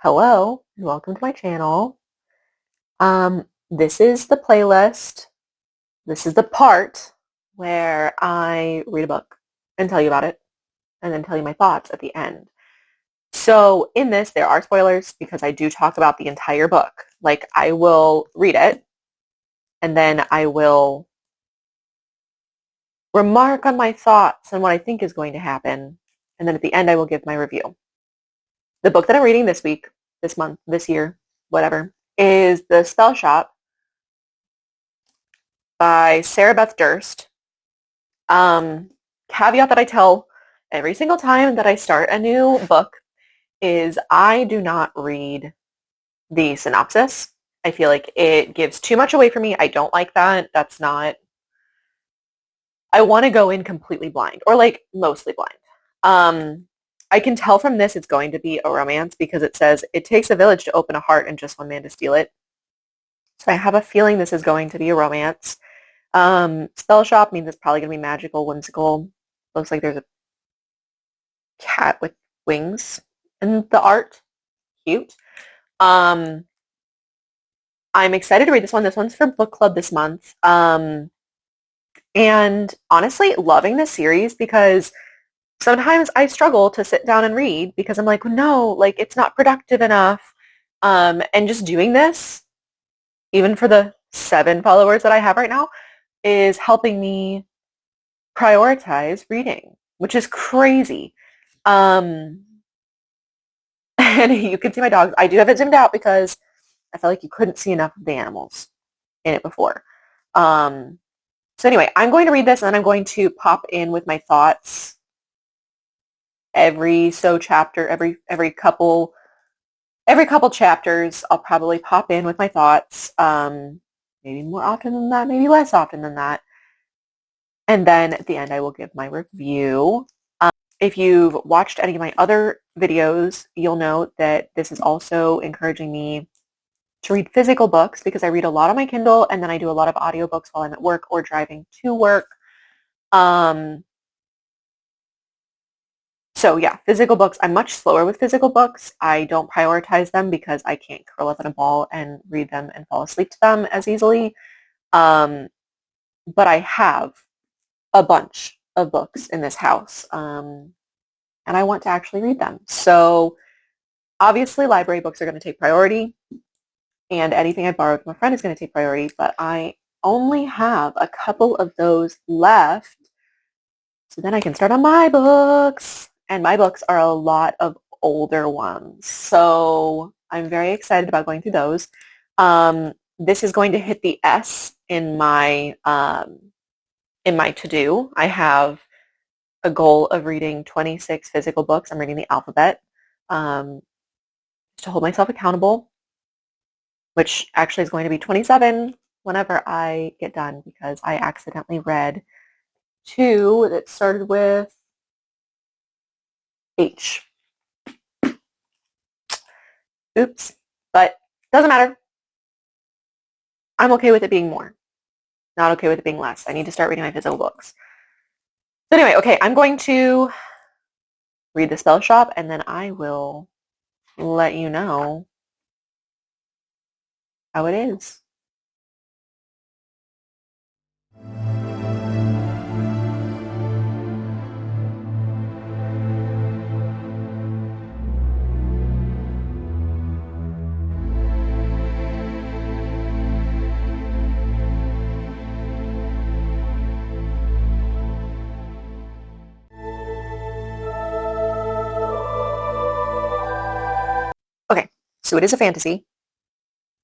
Hello and welcome to my channel. This is the playlist. This is the part where I read a book and tell you about it and then tell you my thoughts at the end. So in this, there are spoilers because I do talk about the entire book. Like I will read it and then I will remark on my thoughts and what I think is going to happen. And then at the end, I will give my review. The book that I'm reading this week, this month, this year, whatever, is The Spellshop by Sarah Beth Durst. Caveat that I tell every single time that I start a new book is I do not read the synopsis. I feel like it gives too much away for me. I don't like that. That's not, I want to go in completely blind or like mostly blind. I can tell from this it's going to be a romance because it says it takes a village to open a heart and just one man to steal it. So I have a feeling this is going to be a romance. Spellshop means it's probably going to be magical, whimsical. Looks like there's a cat with wings in the art. Cute. I'm excited to read this one. This one's for book club this month. And honestly, loving this series because sometimes I struggle to sit down and read because I'm like, no, like it's not productive enough. And just doing this, even for the 7 followers that I have right now, is helping me prioritize reading, which is crazy. And you can see my dogs. I do have it zoomed out because I felt like you couldn't see enough of the animals in it before. So anyway, I'm going to read this and then I'm going to pop in with my thoughts every chapter, every couple chapters. I'll probably pop in with my thoughts. Maybe more often than that, maybe less often than that. And then at the end, I will give my review. If you've watched any of my other videos, you'll note that this is also encouraging me to read physical books because I read a lot on my Kindle and then I do a lot of audiobooks while I'm at work or driving to work. So yeah, physical books. I'm much slower with physical books. I don't prioritize them because I can't curl up in a ball and read them and fall asleep to them as easily. But I have a bunch of books in this house. And I want to actually read them. So obviously library books are going to take priority and anything I borrowed from a friend is going to take priority, but I only have a couple of those left. So then I can start on my books. And my books are a lot of older ones. So I'm very excited about going through those. This is going to hit the S in my to-do. I have a goal of reading 26 physical books. I'm reading the alphabet to hold myself accountable, which actually is going to be 27 whenever I get done because I accidentally read 2 that started with H. Oops. But doesn't matter. I'm okay with it being more. Not okay with it being less. I need to start reading my physical books. So anyway, okay, I'm going to read The Spellshop and then I will let you know how it is. Okay, so it is a fantasy,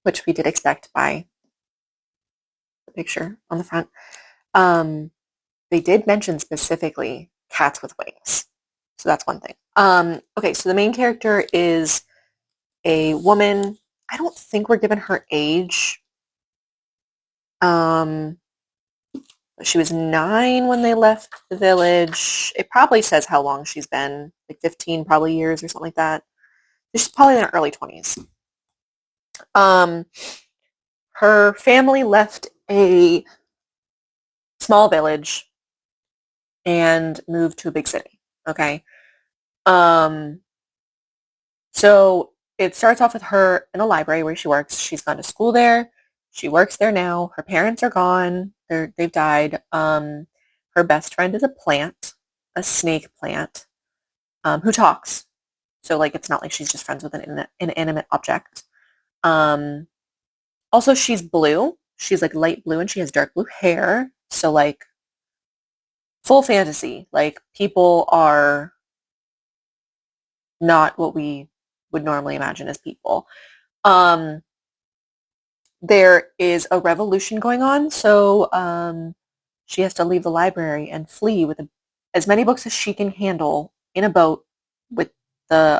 which we did expect by the picture on the front. They did mention specifically cats with wings. So that's one thing. Okay, so the main character is a woman. I don't think we're given her age. She was 9 when they left the village. It probably says how long she's been, like 15 probably years or something like that. She's probably in her early 20s. Her family left a small village and moved to a big city. Okay. So it starts off with her in a library where she works. She's gone to school there. She works there now. Her parents are gone. They've died. Her best friend is a plant, a snake plant, who talks. So like it's not like she's just friends with an inanimate object. Um, Also, she's blue. She's like light blue and she has dark blue hair. So like full fantasy. Like people are not what we would normally imagine as people. Um, there is a revolution going on, so she has to leave the library and flee with as many books as she can handle in a boat with the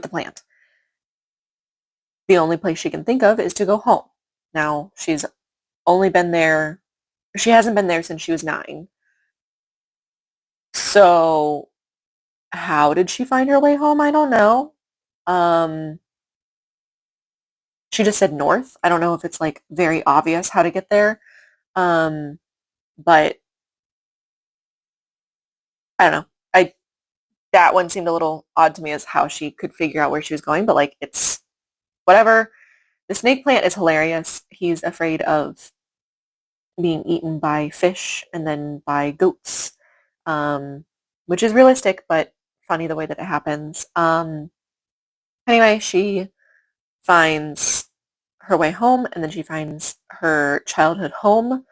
plant. The only place she can think of is to go home. Now, only been there, she hasn't been there since she was 9. So how did she find her way home? I don't know. Um, she just said north. I don't know if it's like very obvious how to get there. Um, but I don't know. I That one seemed a little odd to me as how she could figure out where she was going, but like it's whatever. The snake plant is hilarious. He's afraid of being eaten by fish and then by goats, which is realistic, but funny the way that it happens. Anyway, she finds her way home, and then she finds her childhood home,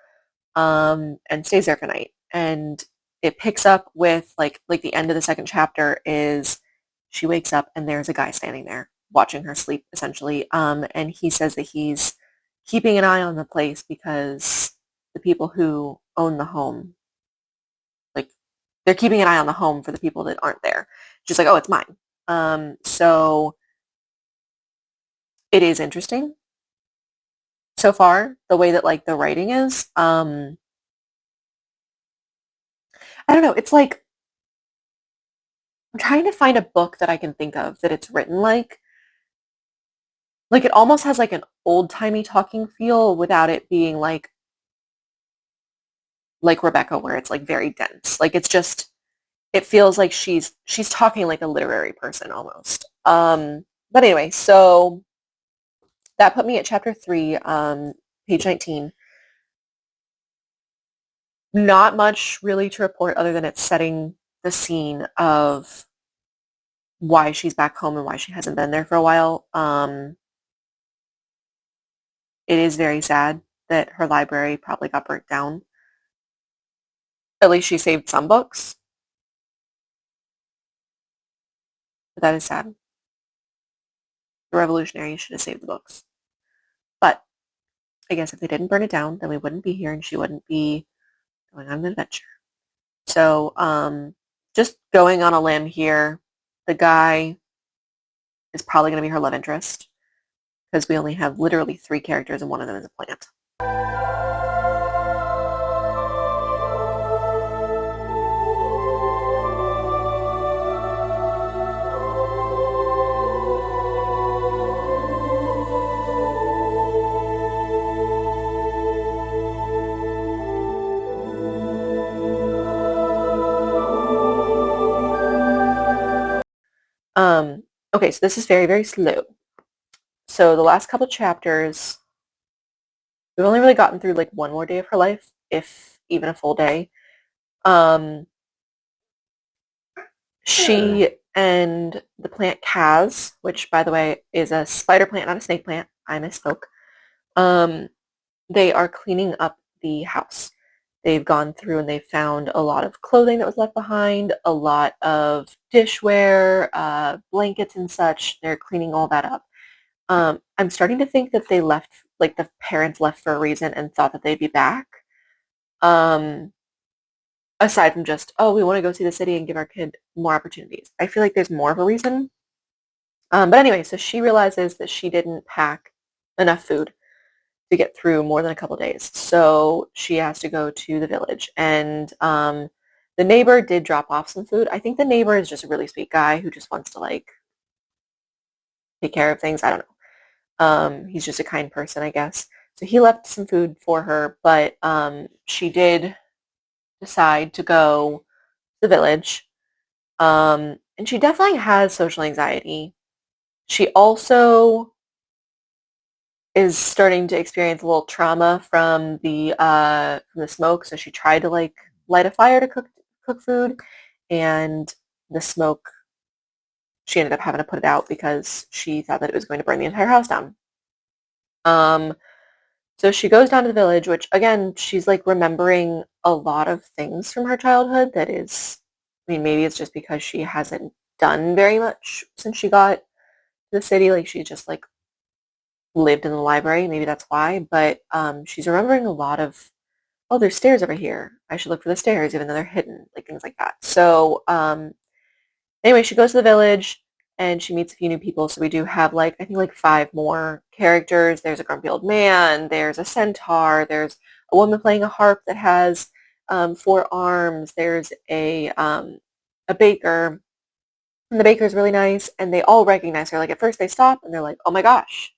and stays there for the night. And it picks up with like the end of the second chapter is she wakes up and there's a guy standing there watching her sleep essentially. And he says that he's keeping an eye on the place because the people who own the home, like they're keeping an eye on the home for the people that aren't there. She's like, oh, it's mine. So it is interesting so far, the way that like the writing is. I don't know. It's like I'm trying to find a book that I can think of that it's written like. Like it almost has like an old-timey talking feel without it being like Rebecca where it's like very dense. Like it's just it feels like she's talking like a literary person almost. But anyway, so that put me at chapter 3, page 19. Not much really to report other than it's setting the scene of why she's back home and why she hasn't been there for a while. It is very sad that her library probably got burnt down. At least she saved some books, but that is sad. The revolutionaries should have saved the books. But I guess if they didn't burn it down, then we wouldn't be here and she wouldn't be going on an adventure. So just going on a limb here, the guy is probably going to be her love interest because we only have literally 3 characters and one of them is a plant. Okay, so this is very, very slow. So the last couple chapters, we've only really gotten through like one more day of her life, if even a full day. She and the plant Kaz, which by the way is a spider plant, not a snake plant. I misspoke. They are cleaning up the house. They've gone through and they've found a lot of clothing that was left behind, a lot of dishware, blankets and such. They're cleaning all that up. I'm starting to think that they left, like the parents left for a reason and thought that they'd be back. Aside from just, oh, we want to go see the city and give our kid more opportunities. I feel like there's more of a reason. But anyway, so she realizes that she didn't pack enough food to get through more than a couple days. So she has to go to the village. And the neighbor did drop off some food. I think the neighbor is just a really sweet guy who just wants to like take care of things. I don't know. He's just a kind person, I guess. So he left some food for her, but she did decide to go to the village. And she definitely has social anxiety. She also is starting to experience a little trauma from the smoke. So she tried to like light a fire to cook food, and the smoke, she ended up having to put it out because she thought that it was going to burn the entire house down. Um, so she goes down to the village, which again, she's like remembering a lot of things from her childhood that is, I mean, maybe it's just because she hasn't done very much since she got to the city. Like she just like lived in the library. Maybe that's why. But she's remembering a lot of, oh, there's stairs over here. I should look for the stairs, even though they're hidden, like things like that. So anyway, she goes to the village and she meets a few new people. So we do have like, I think like 5 more characters. There's a grumpy old man. There's a centaur. There's a woman playing a harp that has 4 arms. There's a baker. And the baker's really nice. And they all recognize her. Like at first they stop and they're like, oh my gosh,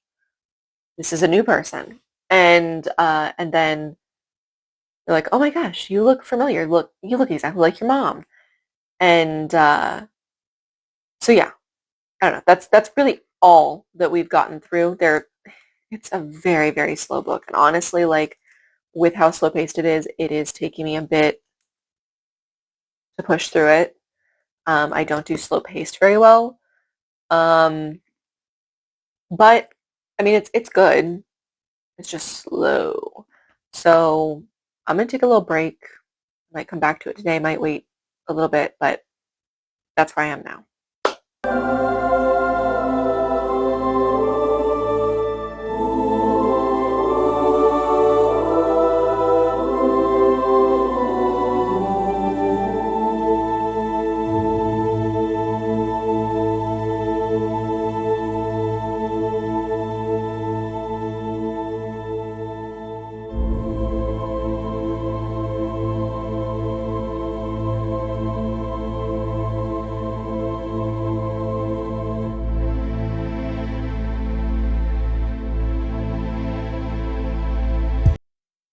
this is a new person. And then they're like, oh my gosh, you look familiar. You look exactly like your mom. And so yeah, I don't know. That's really all that we've gotten through. It's a very, very slow book. And honestly, like with how slow paced it is taking me a bit to push through it. I don't do slow paced very well. Um, but I mean it's good. It's just slow. So I'm gonna take a little break. Might come back to it today, might wait a little bit, but that's where I am now.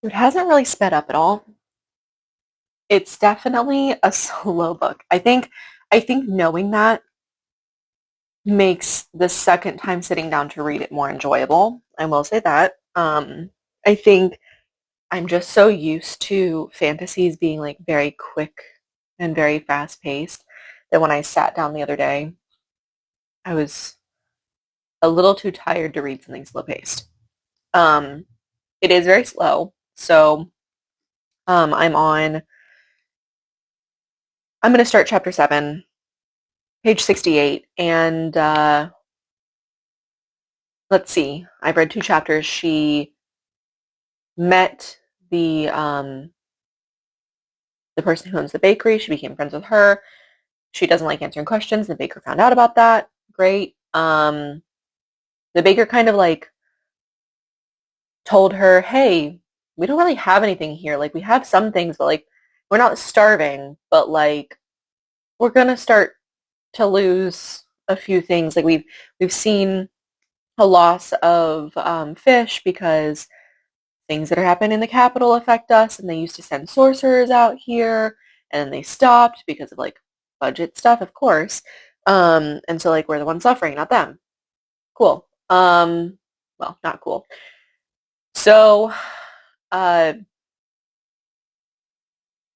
It hasn't really sped up at all. It's definitely a slow book. I think knowing that makes the second time sitting down to read it more enjoyable. I will say that. I think I'm just so used to fantasies being like very quick and very fast paced that when I sat down the other day, I was a little too tired to read something slow paced. Um, it is very slow, so um, I'm on. I'm going to start chapter 7, page 68, and let's see. I've read 2 chapters. She met the person who owns the bakery. She became friends with her. She doesn't like answering questions. The baker found out about that. Great. The baker kind of like told her, hey, we don't really have anything here. Like we have some things, but like we're not starving, but like we're gonna start to lose a few things. Like we've seen a loss of fish because things that are happening in the capital affect us, and they used to send sorcerers out here, and then they stopped because of like budget stuff, of course. And so like we're the ones suffering, not them. Cool. Well, not cool. So, uh,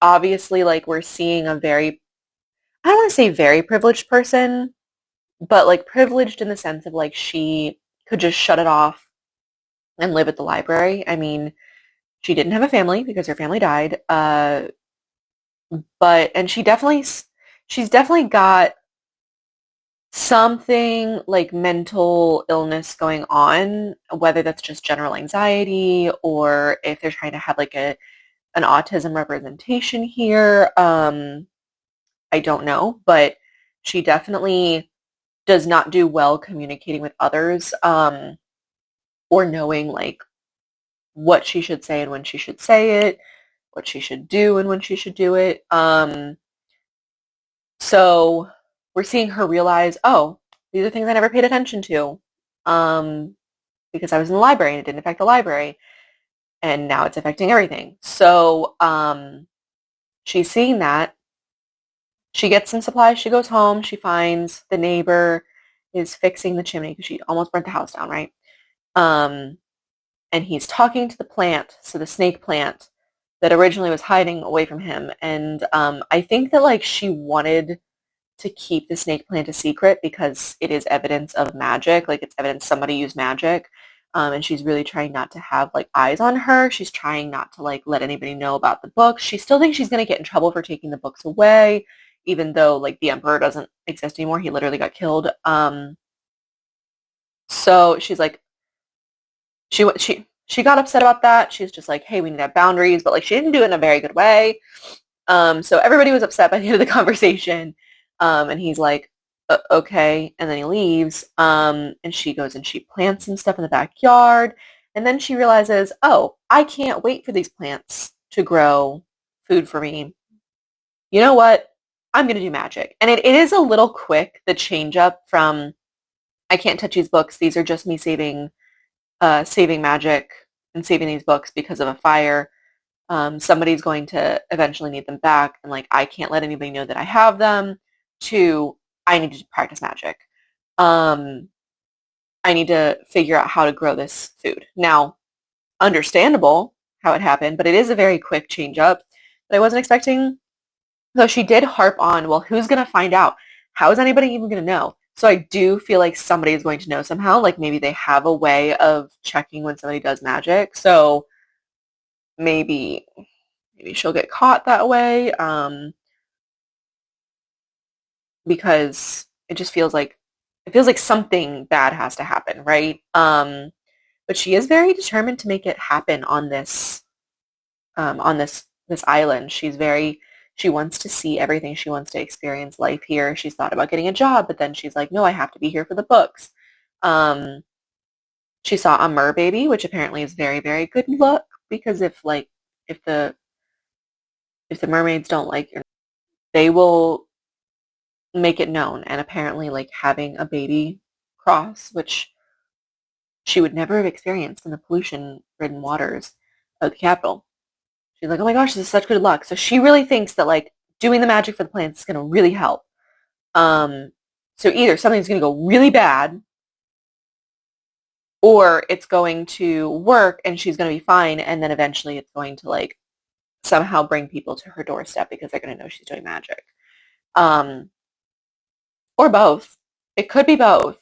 obviously, like we're seeing a very, I don't want to say very privileged person, but like privileged in the sense of like she could just shut it off and live at the library. I mean, she didn't have a family because her family died. But and she's definitely got something like mental illness going on, whether that's just general anxiety or if they're trying to have like an autism representation here. I don't know, but she definitely does not do well communicating with others, or knowing like what she should say and when she should say it, what she should do and when she should do it. So we're seeing her realize, oh, these are things I never paid attention to, um, because I was in the library and it didn't affect the library, and now it's affecting everything. So she's seeing that. She gets some supplies. She goes home. She finds the neighbor is fixing the chimney because she almost burnt the house down, right? Um, and he's talking to the plant, so the snake plant that originally was hiding away from him. And I think that like she wanted to keep the snake plant a secret because it is evidence of magic, like it's evidence somebody used magic. And she's really trying not to have like eyes on her. She's trying not to like let anybody know about the books. She still thinks she's going to get in trouble for taking the books away, even though like the emperor doesn't exist anymore. He literally got killed. So she's like, she got upset about that. She's just like, hey, we need to have boundaries, but like she didn't do it in a very good way. So everybody was upset by the end of the conversation. And he's like, okay. And then he leaves. And she goes and she plants some stuff in the backyard. And then she realizes, oh, I can't wait for these plants to grow food for me. You know what? I'm going to do magic. And it is a little quick, the change up from, I can't touch these books. These are just me saving magic and saving these books because of a fire. Somebody's going to eventually need them back, and like I can't let anybody know that I have them. To I need to practice magic. Um, I need to figure out how to grow this food. Now, understandable how it happened, but it is a very quick change up that I wasn't expecting. Though she did harp on, well, who's going to find out? How is anybody even going to know? So I do feel like somebody is going to know somehow. Like maybe they have a way of checking when somebody does magic. So maybe she'll get caught that way. Because it feels like something bad has to happen, right? But she is very determined to make it happen on this island. She wants to see everything. She wants to experience life here. She's thought about getting a job, but then she's like, no, I have to be here for the books. She saw a mer baby, which apparently is very, very good luck because if the mermaids don't like you, they will make it known. And apparently like having a baby cross, which she would never have experienced in the pollution-ridden waters of the capital. She's like, oh my gosh, this is such good luck. So she really thinks that like doing the magic for the plants is going to really help. So either something's going to go really bad or it's going to work and she's going to be fine. And then eventually it's going to like somehow bring people to her doorstep because they're going to know she's doing magic. Or both. It could be both.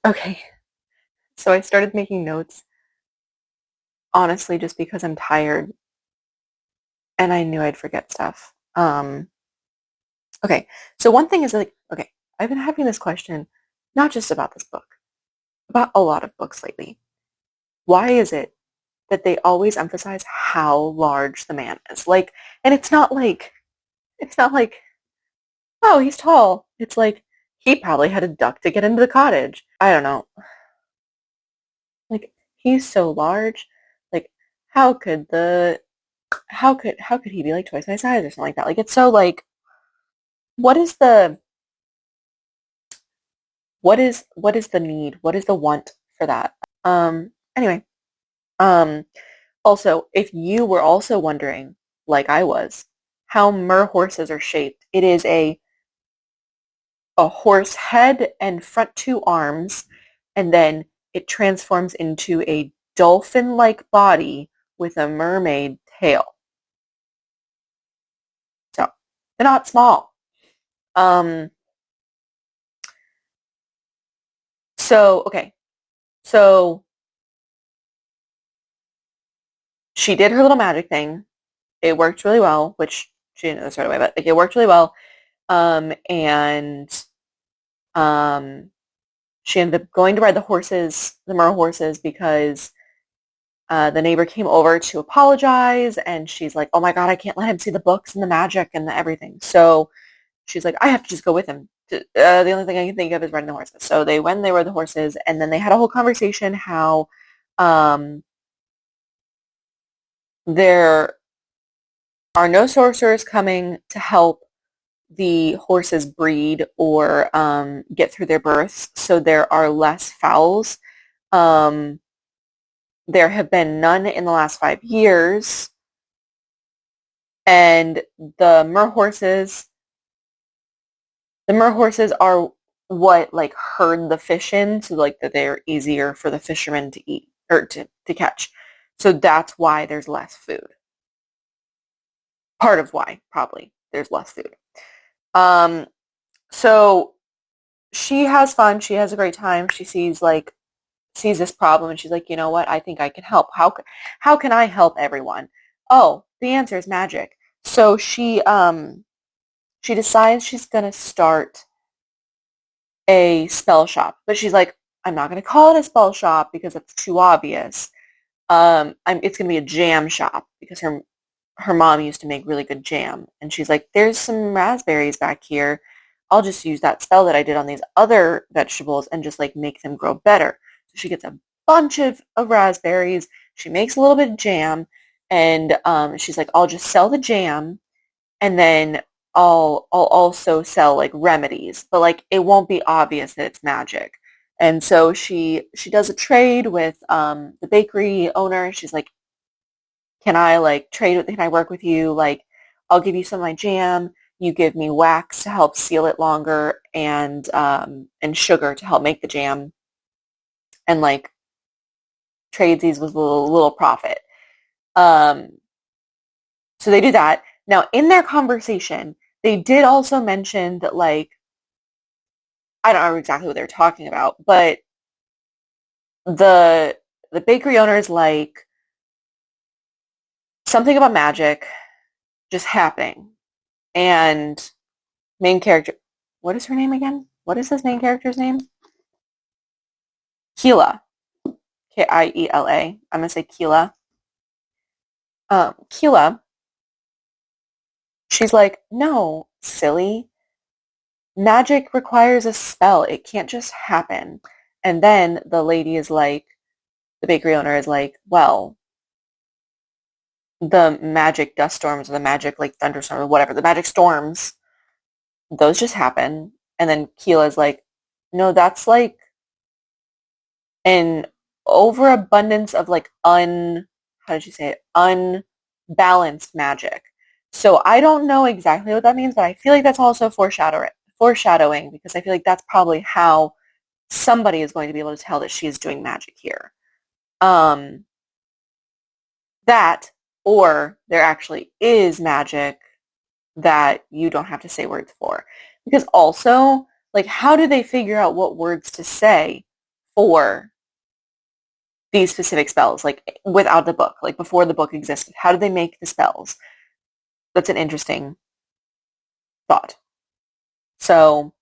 Okay, so I started making notes, honestly, just because I'm tired and I knew I'd forget stuff. Okay, so one thing is like, okay, I've been having this question, not just about this book, about a lot of books lately. Why is it that they always emphasize how large the man is? Like, and it's not like, oh, he's tall. It's like, he probably had to duck to get into the cottage. I don't know. Like, he's so large. Like, how could the how could he be like twice my size or something like that? Like it's so like what is the what is the need? What is the want for that? Anyway. Um Also, if you were also wondering, like I was, how mer horses are shaped, it is a horse head and front two arms, and then it transforms into a dolphin-like body with a mermaid tail. So they're not small. Um, so okay, so she did her little magic thing. It worked really well, which She didn't know this right away, but like it worked really well. And she ended up going to ride the horses, the Merle horses, because the neighbor came over to apologize, and she's like, "Oh my God, I can't let him see the books and the magic and the everything." So she's like, "I have to just go with him. The only thing I can think of is riding the horses." So they went and they rode the horses, and then they had a whole conversation how um, there are no sorcerers coming to help the horses breed or get through their births, so there are less fouls. Um, there have been none in the last 5 years, and the mer horses, the mer horses are what like herd the fish in, so like that they're easier for the fishermen to eat or to catch. So that's why there's less food. Part of why, probably, there's less food. Um, so she has fun. She has a great time. She sees this problem and she's like, you know what? I think I can help. How can I help everyone? Oh, the answer is magic. So she decides she's gonna start a spell shop, but she's like, I'm not gonna call it a spell shop because that's too obvious. It's gonna be a jam shop because her mom used to make really good jam, and she's like, there's some raspberries back here. I'll just use that spell that I did on these other vegetables and just like make them grow better. So she gets a bunch of raspberries. She makes a little bit of jam, and she's like, I'll just sell the jam, and then I'll also sell like remedies, but like it won't be obvious that it's magic. And so she does a trade with the bakery owner. She's like, can I like trade with, can I work with you? Like, I'll give you some of my jam. You give me wax to help seal it longer, and sugar to help make the jam, and like trade these with a little profit. Um, so they do that. Now in their conversation, they did also mention that like I don't know exactly what they're talking about, but the the bakery owner is like something about magic just happening, and main character, what is her name again? What is this main character's name? Keela. Kiela. I'm gonna say Keela. Keela. She's like, no, silly. Magic requires a spell. It can't just happen. And then the lady is like, the bakery owner is like, well, the magic dust storms or the magic like thunderstorm or whatever, the magic storms, those just happen. And then Keela's like, no, that's like an overabundance of like how did you say it? Unbalanced magic. So I don't know exactly what that means, but I feel like that's also foreshadowing because I feel like that's probably how somebody is going to be able to tell that she is doing magic here. Um, that or there actually is magic that you don't have to say words for. Because also, like, how do they figure out what words to say for these specific spells, like without the book, like before the book existed? How do they make the spells? That's an interesting thought. So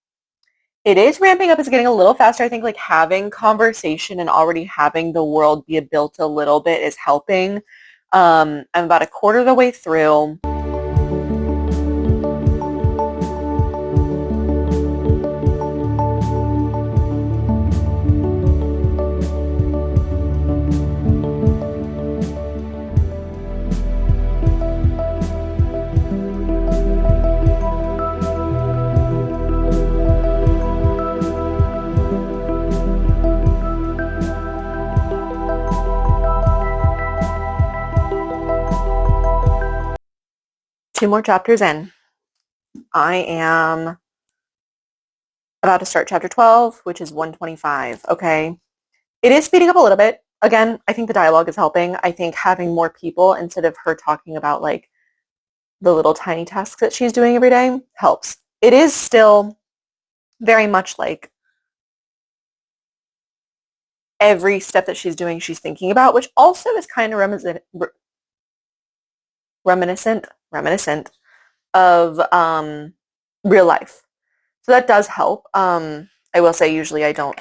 it is ramping up. It's getting a little faster. I think like having conversation and already having the world be built a little bit is helping. I'm about a quarter of the way through. 2 more chapters in. I am about to start chapter 12, which is 125. Okay. It is speeding up a little bit. Again, I think the dialogue is helping. I think having more people instead of her talking about like the little tiny tasks that she's doing every day helps. It is still very much like every step that she's doing, she's thinking about, which also is kind of reminiscent of real life. So that does help. I will say usually I don't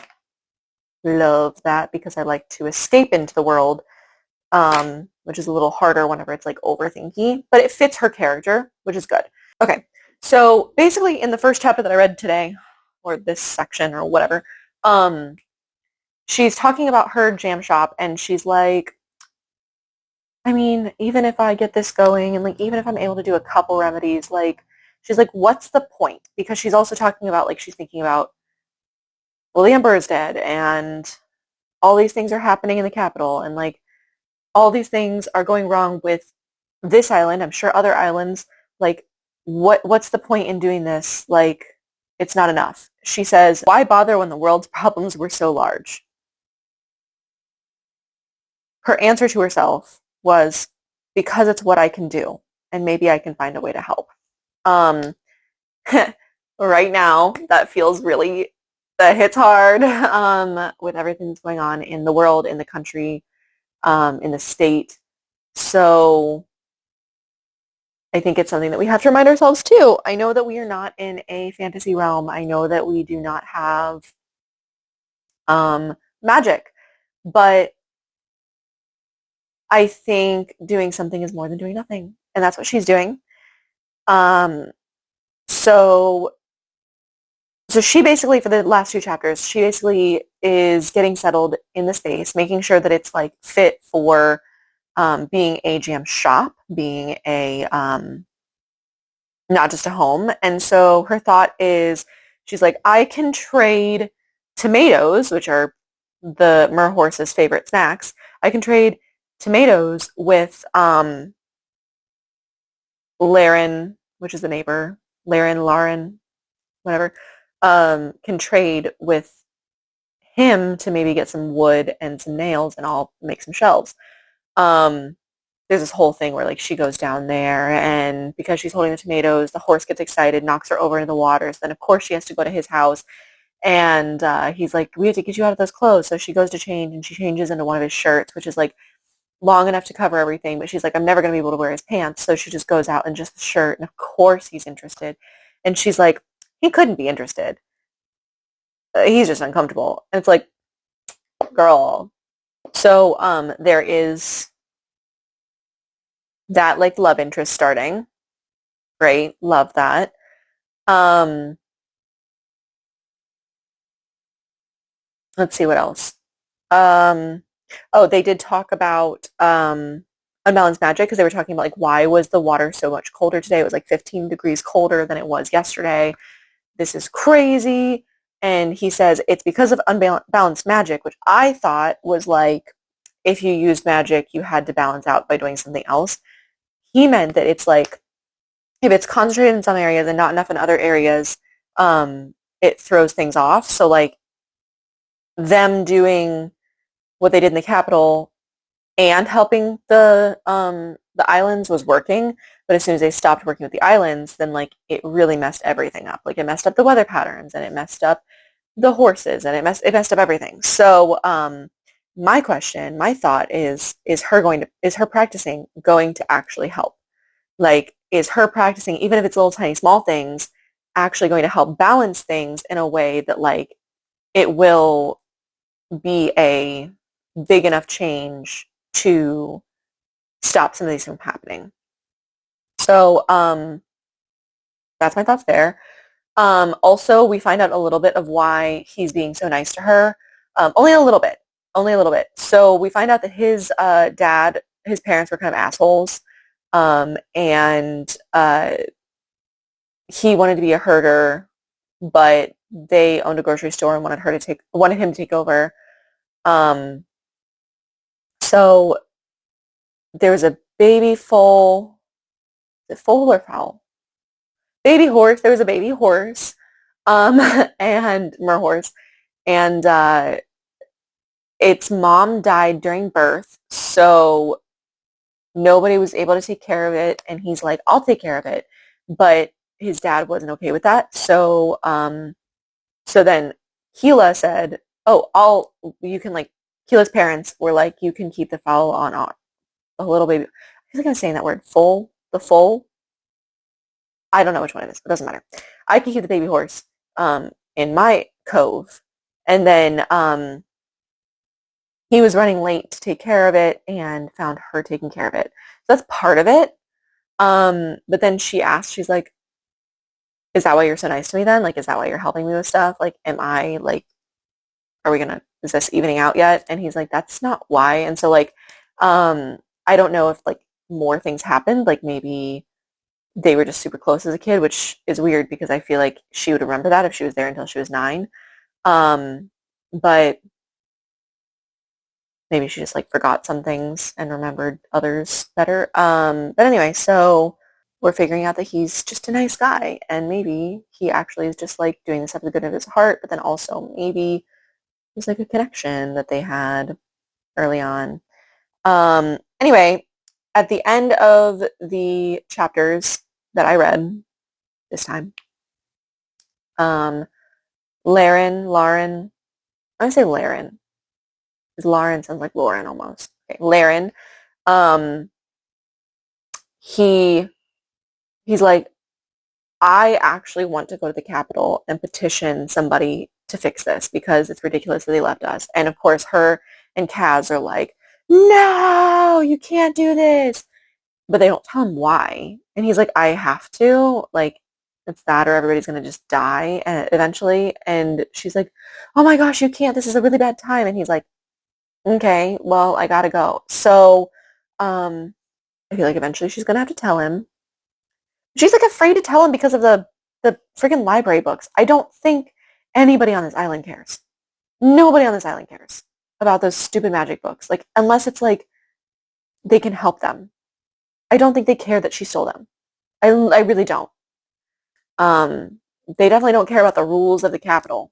love that because I like to escape into the world, which is a little harder whenever it's like overthinky, but it fits her character, which is good. Okay, so basically in the first chapter that I read today, or this section or whatever, she's talking about her jam shop and she's like, I mean, even if I get this going and like even if I'm able to do a couple remedies, like she's like, what's the point? Because she's also talking about like she's thinking about, well, the emperor is dead and all these things are happening in the capital and like all these things are going wrong with this island. I'm sure other islands, like what's the point in doing this? Like it's not enough. She says, why bother when the world's problems were so large? Her answer to herself was, because it's what I can do and maybe I can find a way to help. Um, right now, that feels really, that hits hard with everything that's going on in the world, in the country, in the state. So I think it's something that we have to remind ourselves too. I know that we are not in a fantasy realm. I know that we do not have magic, but I think doing something is more than doing nothing, and that's what she's doing. Um, so so she basically, for the last two chapters, she basically is getting settled in the space, making sure that it's like fit for being a jam shop, being a not just a home. And so her thought is, she's like, I can trade tomatoes, which are the mer horse's favorite snacks. I can trade tomatoes with Laren, which is the neighbor, Lauren, whatever, can trade with him to maybe get some wood and some nails and I'll make some shelves. Um, there's this whole thing where like she goes down there and because she's holding the tomatoes, the horse gets excited, knocks her over into the water. So then of course she has to go to his house and he's like, we have to get you out of those clothes. So she goes to change and she changes into one of his shirts, which is like long enough to cover everything. But she's like, I'm never going to be able to wear his pants. So she just goes out in just the shirt. And of course he's interested. And she's like, he couldn't be interested. He's just uncomfortable. And it's like, girl. So there is that like love interest starting. Great. Love that. Um, let's see what else. Um, oh, they did talk about unbalanced magic because they were talking about like why was the water so much colder today? It was like 15 degrees colder than it was yesterday. This is crazy. And he says it's because of unbalanced magic, which I thought was like if you used magic, you had to balance out by doing something else. He meant that it's like if it's concentrated in some areas and not enough in other areas, it throws things off. So like them doing what they did in the capital and helping the islands was working, but as soon as they stopped working with the islands, then like it really messed everything up. Like it messed up the weather patterns and it messed up the horses and it messed up everything. So my question, my thought is her practicing going to actually help? Like, is her practicing, even if it's little tiny small things, actually going to help balance things in a way that like it will be a big enough change to stop some of these from happening? So that's my thoughts there. Also, we find out a little bit of why he's being so nice to her. Only a little bit. Only a little bit. So we find out that his dad, his parents were kind of assholes. And he wanted to be a herder, but they owned a grocery store and wanted him to take over. Um, so there was a baby foal. Is it foal or fowl? Baby horse. There was a baby horse, and mer horse, and its mom died during birth. So nobody was able to take care of it, and he's like, "I'll take care of it," but his dad wasn't okay with that. So so then Gila said, "Oh, you can like." Gila's parents were like, "You can keep the foal on a little baby." I feel like I'm saying that word, foal, the foal. I don't know which one it is. It doesn't matter. I can keep the baby horse in my cove. And then he was running late to take care of it and found her taking care of it. So that's part of it. But then she asked, she's like, is that why you're so nice to me then? Like, is that why you're helping me with stuff? Like, am I like, is this evening out yet? And he's like, that's not why. And so like, I don't know if like more things happened. Like maybe they were just super close as a kid, which is weird because I feel like she would remember that if she was there until she was 9. But maybe she just like forgot some things and remembered others better. But anyway, so we're figuring out that he's just a nice guy and maybe he actually is just like doing this out of the good of his heart, but then also maybe there's like a connection that they had early on. Anyway, at the end of the chapters that I read this time, Lauren, I want to say Laren, because Lauren sounds like Lauren almost. Okay, Laren, um, he's like, I actually want to go to the Capitol and petition somebody to fix this because it's ridiculous that they left us. And of course, her and Kaz are like, no, you can't do this. But they don't tell him why. And he's like, I have to. Like, it's that or everybody's going to just die eventually. And she's like, oh my gosh, you can't. This is a really bad time. And he's like, okay, well, I got to go. So I feel like eventually she's going to have to tell him. She's like afraid to tell him because of the freaking library books. I don't think anybody on this island cares. Nobody on this island cares about those stupid magic books. Like, unless it's like they can help them. I don't think they care that she stole them. I really don't. They definitely don't care about the rules of the Capitol.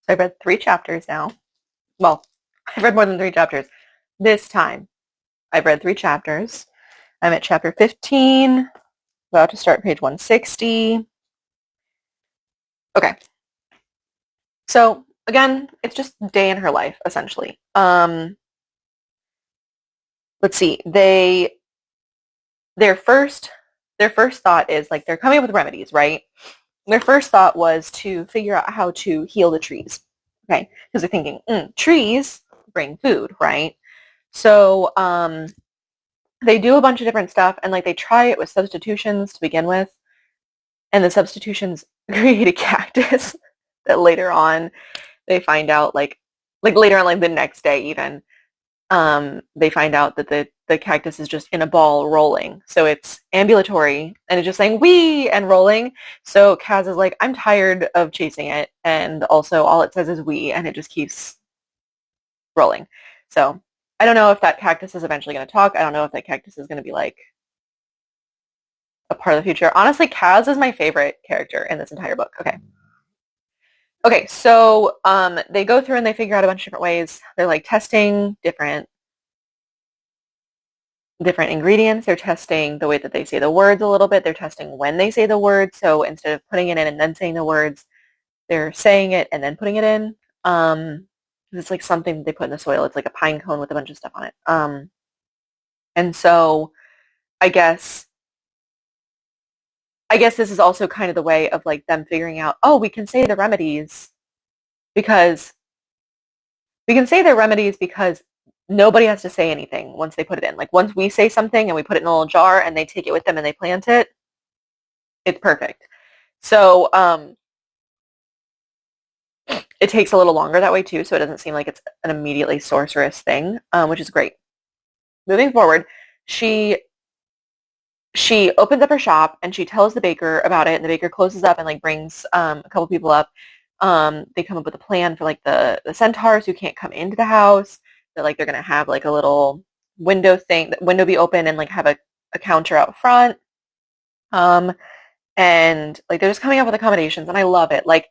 So I've read 3 chapters now. Well, I've read more than 3 chapters. This time, I've read 3 chapters. I'm at chapter 15, about to start page 160. Okay. So, again, it's just a day in her life, essentially. Let's see. Their first thought is, like, they're coming up with remedies, right? Their first thought was to figure out how to heal the trees, okay? Because they're thinking, trees bring food, right? So they do a bunch of different stuff, and like they try it with substitutions to begin with, and the substitutions create a cactus that later on they find out, like later on, like the next day even, they find out that the cactus is just in a ball rolling. So it's ambulatory and it's just saying wee and rolling. So Kaz is like, I'm tired of chasing it. And also all it says is wee and it just keeps rolling. So I don't know if that cactus is eventually going to talk. I don't know if that cactus is going to be like a part of the future. Honestly, Kaz is my favorite character in this entire book. Okay. Okay, so they go through and they figure out a bunch of different ways. They're like testing different ingredients. They're testing the way that they say the words a little bit. They're testing when they say the words. So instead of putting it in and then saying the words, they're saying it and then putting it in. It's like something they put in the soil. It's like a pine cone with a bunch of stuff on it. And so I guess this is also kind of the way of like them figuring out, oh, we can say the remedies because nobody has to say anything once they put it in. Like once we say something and we put it in a little jar and they take it with them and they plant it, it's perfect. So it takes a little longer that way too, so it doesn't seem like it's an immediately sorceress thing, which is great. Moving forward, she opens up her shop and she tells the baker about it, and the baker closes up and like brings a couple people up. They come up with a plan for like the centaurs who can't come into the house. That like they're gonna have like a little window thing, that window be open and like have a counter out front. Um, and like they're just coming up with accommodations, and I love it. Like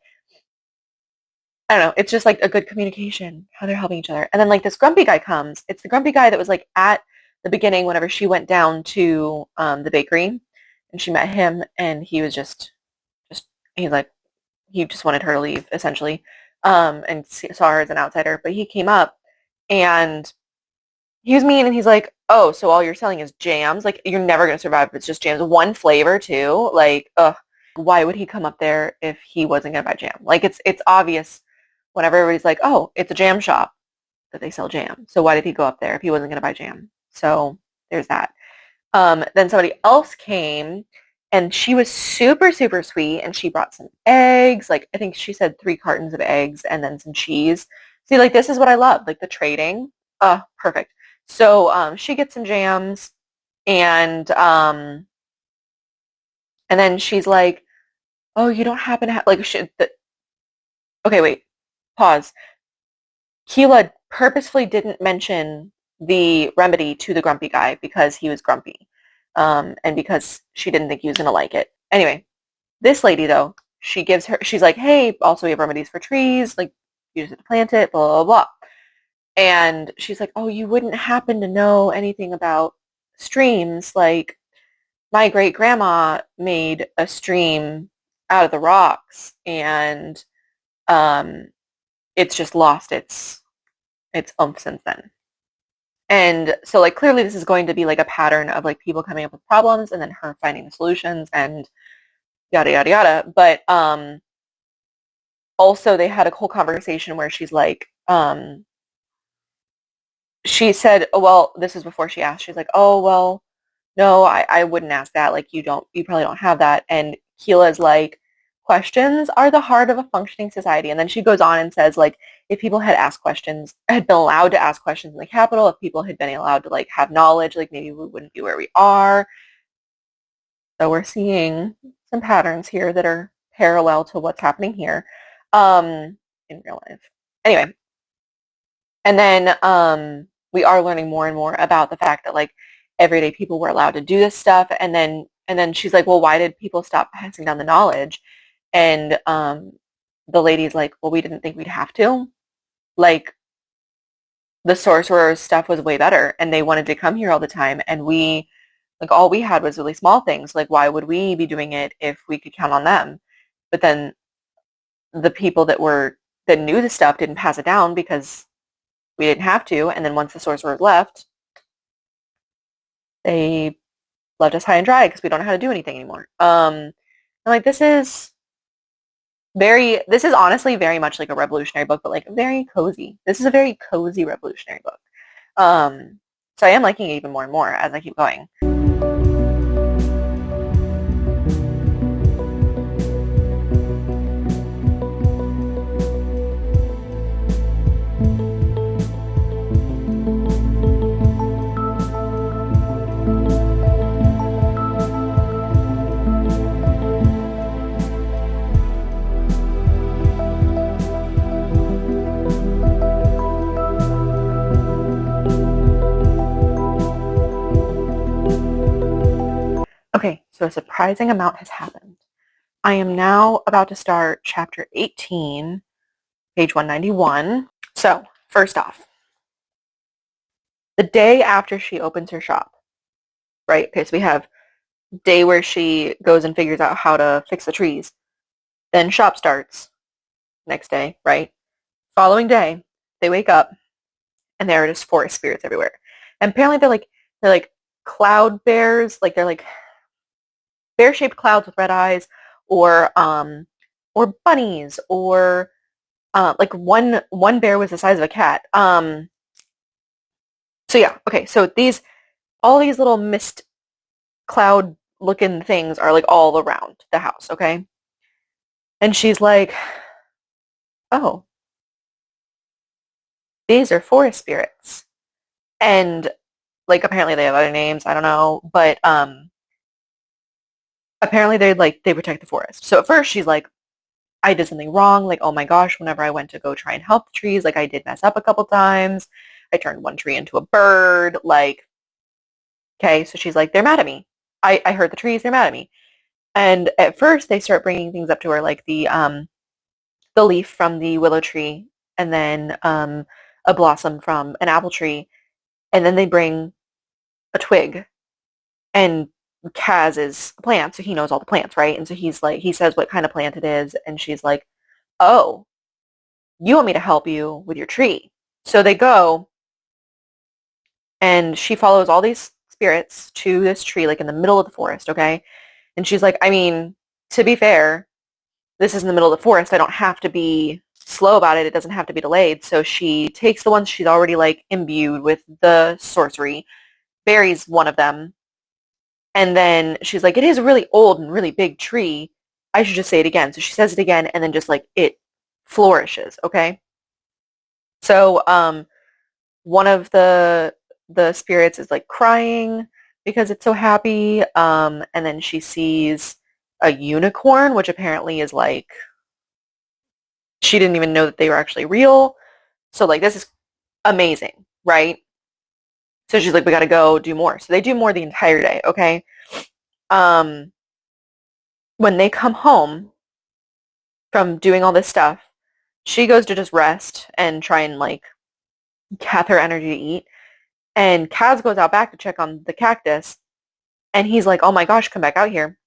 I don't know, it's just like a good communication, how they're helping each other. And then like this grumpy guy comes. It's the grumpy guy that was like at the beginning whenever she went down to the bakery, and she met him, and he was just he's like he just wanted her to leave essentially, and saw her as an outsider. But he came up, and he was mean, and he's like, "Oh, so all you're selling is jams? Like you're never gonna survive if it's just jams. One flavor too. Like, ugh. Why would he come up there if he wasn't gonna buy jam? Like it's obvious whenever everybody's like, oh, it's a jam shop that they sell jam. So why did he go up there if he wasn't gonna buy jam? So there's that. Then somebody else came, and she was super, super sweet, and she brought some eggs. Like I think she said 3 cartons of eggs and then some cheese. See, like this is what I love, like the trading. Perfect. So she gets some jams, and and then she's like, "Oh, you don't happen to have like okay, wait, pause." Keela purposefully didn't mention the remedy to the grumpy guy because he was grumpy, and because she didn't think he was gonna like it. Anyway, this lady though, she's like, "Hey, also we have remedies for trees. Like, you just have to plant it, blah blah blah." And she's like, "Oh, you wouldn't happen to know anything about streams? Like, my great grandma made a stream out of the rocks, and um, it's just lost its oomph since then." And so, like, clearly this is going to be like a pattern of like people coming up with problems and then her finding the solutions and yada yada yada. But also they had a whole conversation where she's like, she said, oh, well, this is before she asked. She's like, oh, well, no, I wouldn't ask that. Like, you probably don't have that. And Keela's like, questions are the heart of a functioning society. And then she goes on and says, like, if people had asked questions, had been allowed to ask questions in the Capitol, if people had been allowed to, like, have knowledge, like, maybe we wouldn't be where we are. So we're seeing some patterns here that are parallel to what's happening here in real life. Anyway, and then we are learning more and more about the fact that like everyday people were allowed to do this stuff, and then she's like, well, why did people stop passing down the knowledge? And the lady's like, well, we didn't think we'd have to. Like the sorcerer's stuff was way better, and they wanted to come here all the time, and we like all we had was really small things. Like why would we be doing it if we could count on them? But then the people that knew the stuff didn't pass it down because we didn't have to, and then once the sorcerers left, they left us high and dry because we don't know how to do anything anymore. And like this is honestly very much like a revolutionary book, but like very cozy. This is a very cozy revolutionary book. So I am liking it even more and more as I keep going. Okay, so a surprising amount has happened. I am now about to start chapter 18, page 191. So, first off, the day after she opens her shop, right? Okay, so we have day where she goes and figures out how to fix the trees. Then shop starts next day, right? Following day, they wake up and there are just forest spirits everywhere. And apparently they're like cloud bears, like they're like bear-shaped clouds with red eyes, or bunnies, or like one bear was the size of a cat. So yeah, okay. So all these little mist cloud looking things are like all around the house, okay? And she's like, "Oh, these are forest spirits." And like apparently they have other names, I don't know, but apparently they protect the forest. So at first she's like, I did something wrong. Like, oh my gosh, whenever I went to go try and help the trees, like I did mess up a couple times. I turned one tree into a bird. Like, okay, so she's like, they're mad at me. I hurt the trees. They're mad at me. And at first, they start bringing things up to her, like the leaf from the willow tree, and then a blossom from an apple tree, and then they bring a twig. And Kaz is a plant, so he knows all the plants, right? And so he's like, he says what kind of plant it is, and she's like, oh, you want me to help you with your tree. So they go, and she follows all these spirits to this tree, like in the middle of the forest, okay? And she's like, I mean, to be fair, this is in the middle of the forest. I don't have to be slow about it. It doesn't have to be delayed. So she takes the ones she's already like imbued with the sorcery, buries one of them, and then she's like, it is a really old and really big tree. I should just say it again. So she says it again, and then just like it flourishes, okay? So one of the spirits is like crying because it's so happy, and then she sees a unicorn, which apparently is like, she didn't even know that they were actually real. So like this is amazing, right? So she's like, we gotta go do more. So they do more the entire day, okay? Um, when they come home from doing all this stuff, she goes to just rest and try and like gather energy to eat. And Kaz goes out back to check on the cactus, and he's like, oh my gosh, come back out here.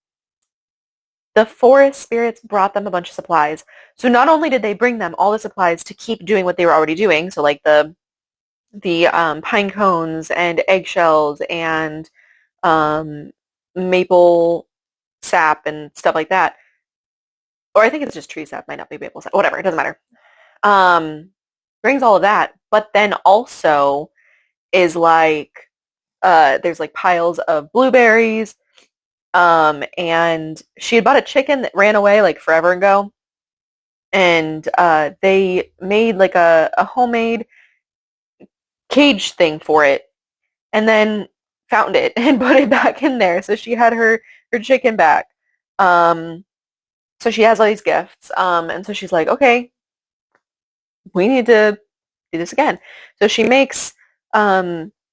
The forest spirits brought them a bunch of supplies. So not only did they bring them all the supplies to keep doing what they were already doing, so like the pine cones and eggshells and um, maple sap and stuff like that. Or I think it's just tree sap, might not be maple sap. Whatever, it doesn't matter. Um, brings all of that, but then also is like there's like piles of blueberries. And she had bought a chicken that ran away like forever ago, and they made like a homemade cage thing for it, and then found it and put it back in there. So she had her chicken back. Um, so she has all these gifts, and so she's like, okay, we need to do this again. So she makes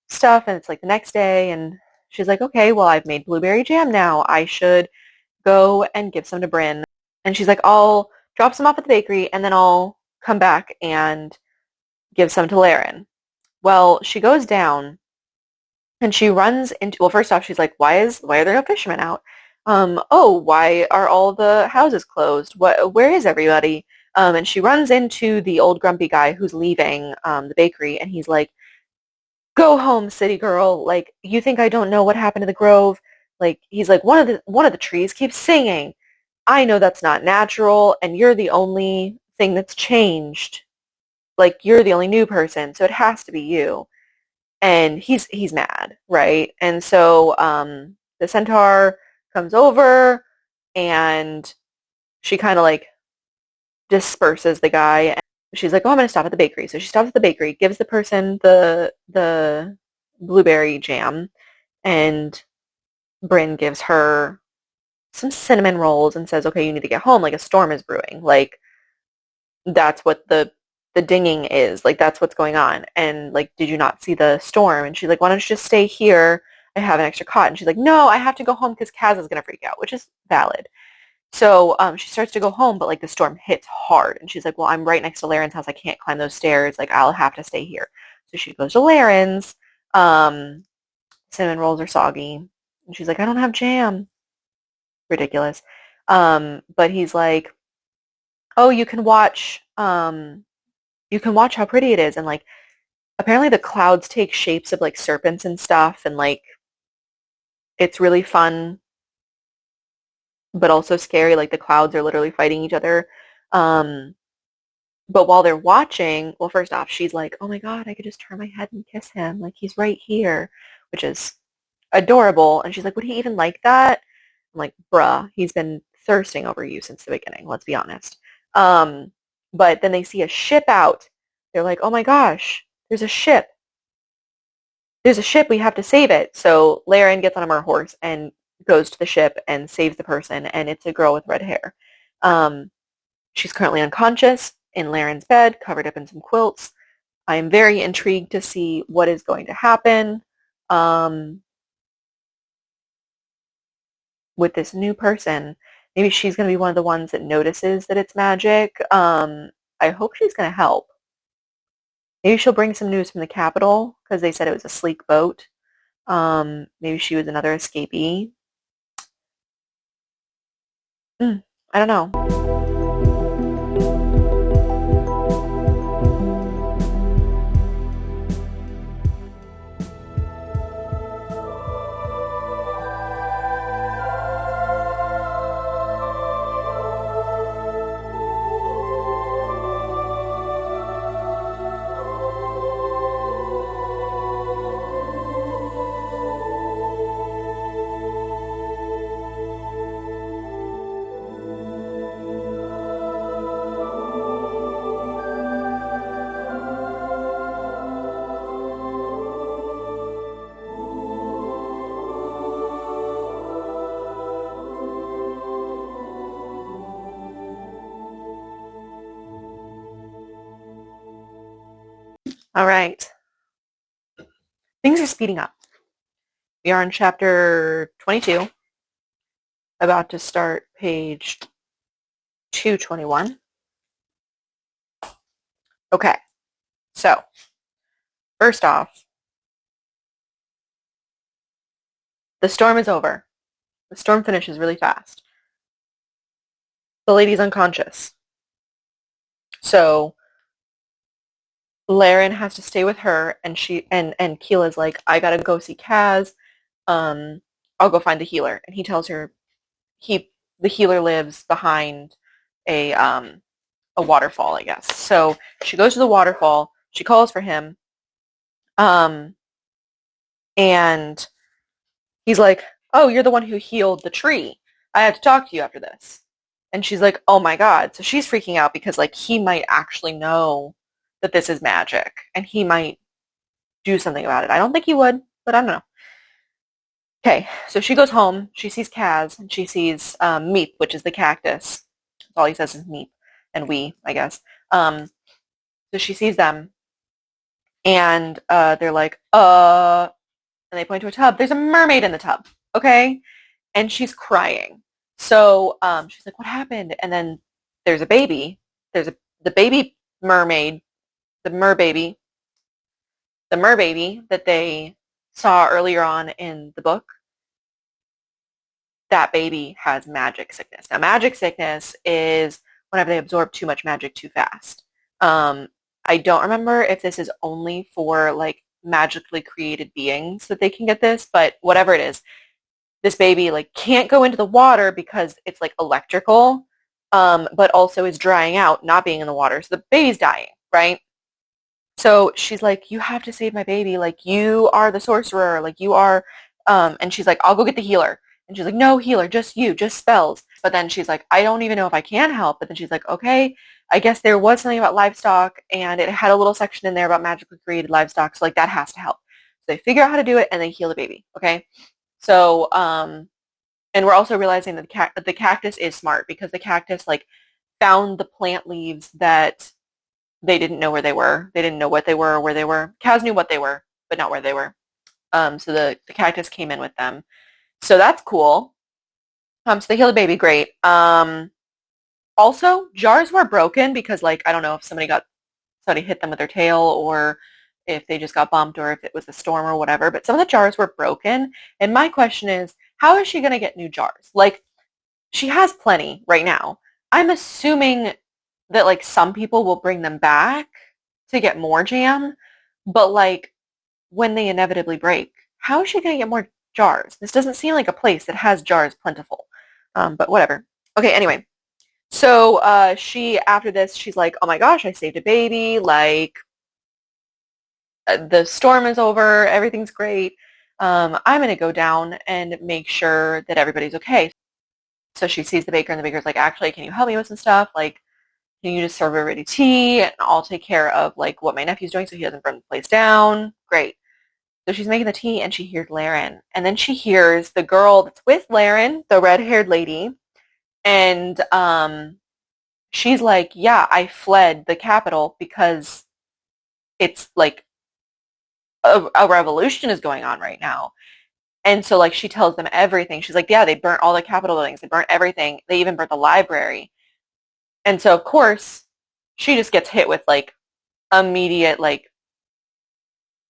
stuff, and it's like the next day, and she's like, okay, well, I've made blueberry jam now. I should go and give some to Bryn. And she's like, I'll drop some off at the bakery, and then I'll come back and give some to Laren. Well, she goes down, and she runs into, well, first off, she's like, why are there no fishermen out? Oh, why are all the houses closed? Where is everybody? And she runs into the old grumpy guy who's leaving the bakery, and he's like, go home, city girl. Like, you think I don't know what happened to the grove? Like, he's like, one of the trees keeps singing. I know that's not natural, and you're the only thing that's changed. Like, you're the only new person, so it has to be you. And he's mad, right? And so the centaur comes over, and she kind of like disperses the guy. And she's like, oh, I'm going to stop at the bakery. So she stops at the bakery, gives the person the blueberry jam, and Bryn gives her some cinnamon rolls and says, okay, you need to get home. Like, a storm is brewing. Like, that's what the dinging is. Like, that's what's going on. And like, did you not see the storm? And she's like, why don't you just stay here? I have an extra cot. And she's like, no, I have to go home because Kaz is going to freak out, which is valid. So she starts to go home, but like the storm hits hard. And she's like, well, I'm right next to Laren's house. I can't climb those stairs. Like, I'll have to stay here. So she goes to Laren's. Cinnamon rolls are soggy. And she's like, I don't have jam. Ridiculous. But he's like, oh, you can watch how pretty it is. And like, apparently the clouds take shapes of like serpents and stuff. And like, it's really fun, but also scary. Like, the clouds are literally fighting each other. Um, but while they're watching, well, first off, she's like, oh my God, I could just turn my head and kiss him. Like, he's right here, which is adorable. And she's like, would he even like that? I'm like, bruh, he's been thirsting over you since the beginning. Let's be honest. But then they see a ship out. They're like, oh my gosh, there's a ship. There's a ship. We have to save it. So Laren gets on her horse and goes to the ship and saves the person. And it's a girl with red hair. Um, She's currently unconscious in Laren's bed, covered up in some quilts. I am very intrigued to see what is going to happen with this new person. Maybe she's going to be one of the ones that notices that it's magic. I hope she's going to help. Maybe she'll bring some news from the Capitol because they said it was a sleek boat. Maybe she was another escapee. I don't know. All right. Things are speeding up. We are on chapter 22, about to start page 221. Okay, so first off, the storm is over. The storm finishes really fast. The lady's unconscious. So Laren has to stay with her, and Keela's like, I gotta go see Kaz. I'll go find the healer. And he tells her the healer lives behind a waterfall, I guess. So she goes to the waterfall. She calls for him, and he's like, oh, you're the one who healed the tree. I have to talk to you after this. And she's like, oh my God. So she's freaking out because like he might actually know that this is magic and he might do something about it. I don't think he would, but I don't know. Okay, so she goes home. She sees Kaz and she sees Meep, which is the cactus. That's all he says is Meep and we, I guess. So she sees them and they're like, and they point to a tub. There's a mermaid in the tub, okay? And she's crying. So she's like, what happened? And then there's a baby. The baby mermaid, the merbaby that they saw earlier on in the book. That baby has magic sickness. Now, magic sickness is whenever they absorb too much magic too fast. I don't remember if this is only for like magically created beings that they can get this, but whatever it is, this baby like can't go into the water because it's like electrical, but also is drying out, not being in the water. So the baby's dying, right? So she's like, you have to save my baby. Like you are the sorcerer. Like you are, and she's like, I'll go get the healer. And she's like, no healer, just you, just spells. But then she's like, I don't even know if I can help. But then she's like, okay, I guess there was something about livestock and it had a little section in there about magically created livestock. So like that has to help. So they figure out how to do it and they heal the baby. Okay. So, and we're also realizing that the cactus is smart because the cactus like found the plant leaves that they didn't know where they were. They didn't know what they were or where they were. Cows knew what they were, but not where they were. So the cactus came in with them. So that's cool. So they healed the baby, great. Also, jars were broken because like, I don't know if somebody hit them with their tail or if they just got bumped or if it was a storm or whatever, but some of the jars were broken. And my question is, how is she going to get new jars? Like, she has plenty right now. I'm assuming that like some people will bring them back to get more jam, but like when they inevitably break, how is she going to get more jars? This doesn't seem like a place that has jars plentiful, but whatever. Okay, anyway. So after this, she's like, oh my gosh, I saved a baby. Like, the storm is over. Everything's great. I'm going to go down and make sure that everybody's okay. So she sees the baker and the baker's like, actually, can you help me with some stuff? Like, can you just serve everybody tea? And I'll take care of like what my nephew's doing so he doesn't burn the place down. Great. So she's making the tea and she hears Laren. And then she hears the girl that's with Laren, the red-haired lady. And she's like, yeah, I fled the capital because it's like a revolution is going on right now. And so like she tells them everything. She's like, yeah, they burnt all the Capitol buildings. They burnt everything. They even burnt the library. And so of course she just gets hit with like immediate like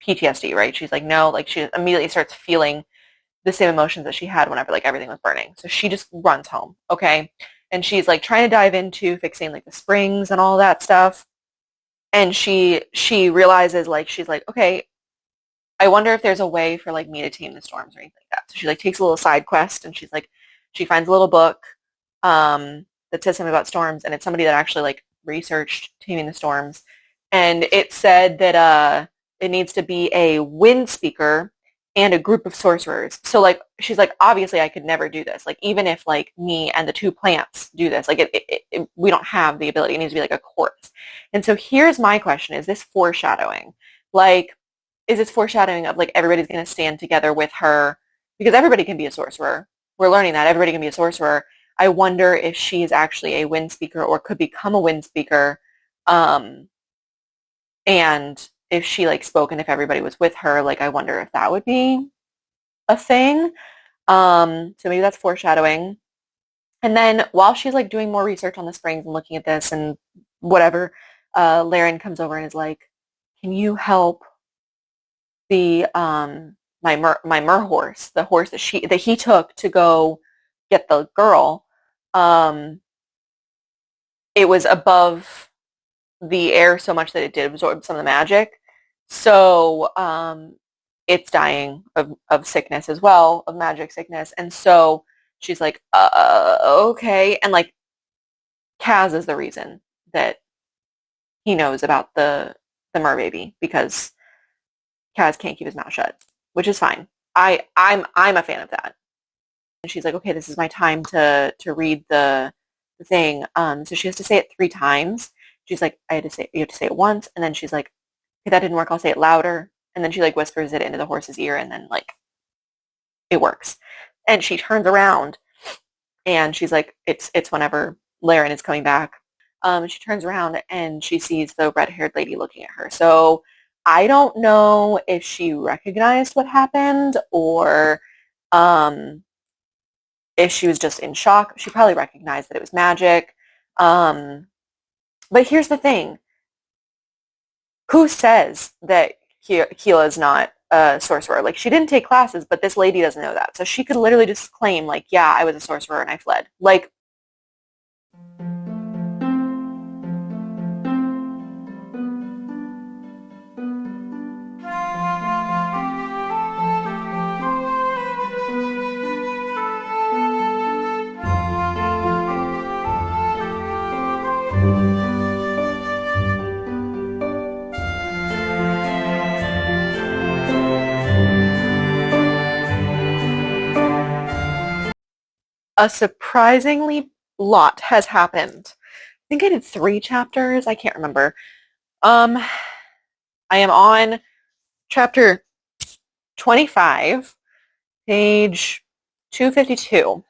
PTSD, right? She's like, no, like she immediately starts feeling the same emotions that she had whenever like everything was burning. So she just runs home, okay? And she's like trying to dive into fixing like the springs and all that stuff. And she realizes like she's like, okay, I wonder if there's a way for like me to tame the storms or anything like that. So she like takes a little side quest and she's like she finds a little book that says something about storms and it's somebody that actually like researched taming the storms. And it said that it needs to be a wind speaker and a group of sorcerers. So like she's like obviously I could never do this. Like even if like me and the two plants do this, like we don't have the ability. It needs to be like a chorus. And so here's my question: is this foreshadowing? Like is this foreshadowing of like everybody's going to stand together with her because everybody can be a sorcerer. We're learning that everybody can be a sorcerer. I wonder if she is actually a wind speaker or could become a wind speaker, and if she like spoke and if everybody was with her, like I wonder if that would be a thing. So maybe that's foreshadowing. And then while she's like doing more research on the springs and looking at this and whatever, Laren comes over and is like, "Can you help the my mer horse, the horse that he took to go get the girl, um, it was above the air so much that it did absorb some of the magic. So it's dying of sickness as well, of magic sickness. And so she's like, okay. And like Kaz is the reason that he knows about the mer baby because Kaz can't keep his mouth shut, which is fine. I'm a fan of that. And she's like, okay, this is my time to read the thing. So she has to say it 3 times. She's like, you have to say it once, and then she's like, okay, that didn't work. I'll say it louder. And then she like whispers it into the horse's ear, and then like it works. And she turns around, and she's like, it's whenever Laren is coming back. She turns around and she sees the red-haired lady looking at her. So I don't know if she recognized what happened or um, if she was just in shock. She probably recognized that it was magic. Um, but here's the thing. Who says that Keela is not a sorcerer? Like, she didn't take classes, but this lady doesn't know that. So she could literally just claim, like, yeah, I was a sorcerer and I fled. Like, a surprisingly lot has happened. I think I did 3 chapters. I can't remember. Um, I am on chapter 25, page 252.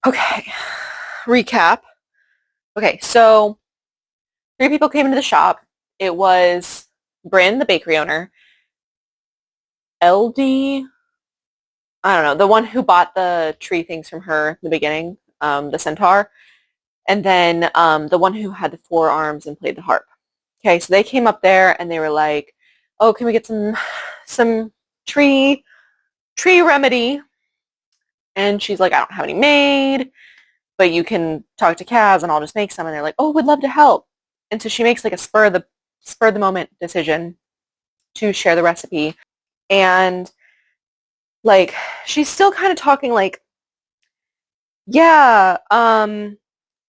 Okay, recap. Okay, so 3 people came into the shop. It was Bryn, the bakery owner, LD, I don't know, the one who bought the tree things from her in the beginning, the centaur, and then the one who had the 4 arms and played the harp. Okay, so they came up there and they were like, "Oh, can we get some tree remedy?" And she's like, "I don't have any made, but you can talk to Kaz and I'll just make some." And they're like, "Oh, we'd love to help." And so she makes like a spur of the moment decision to share the recipe. And like she's still kind of talking like, "Yeah,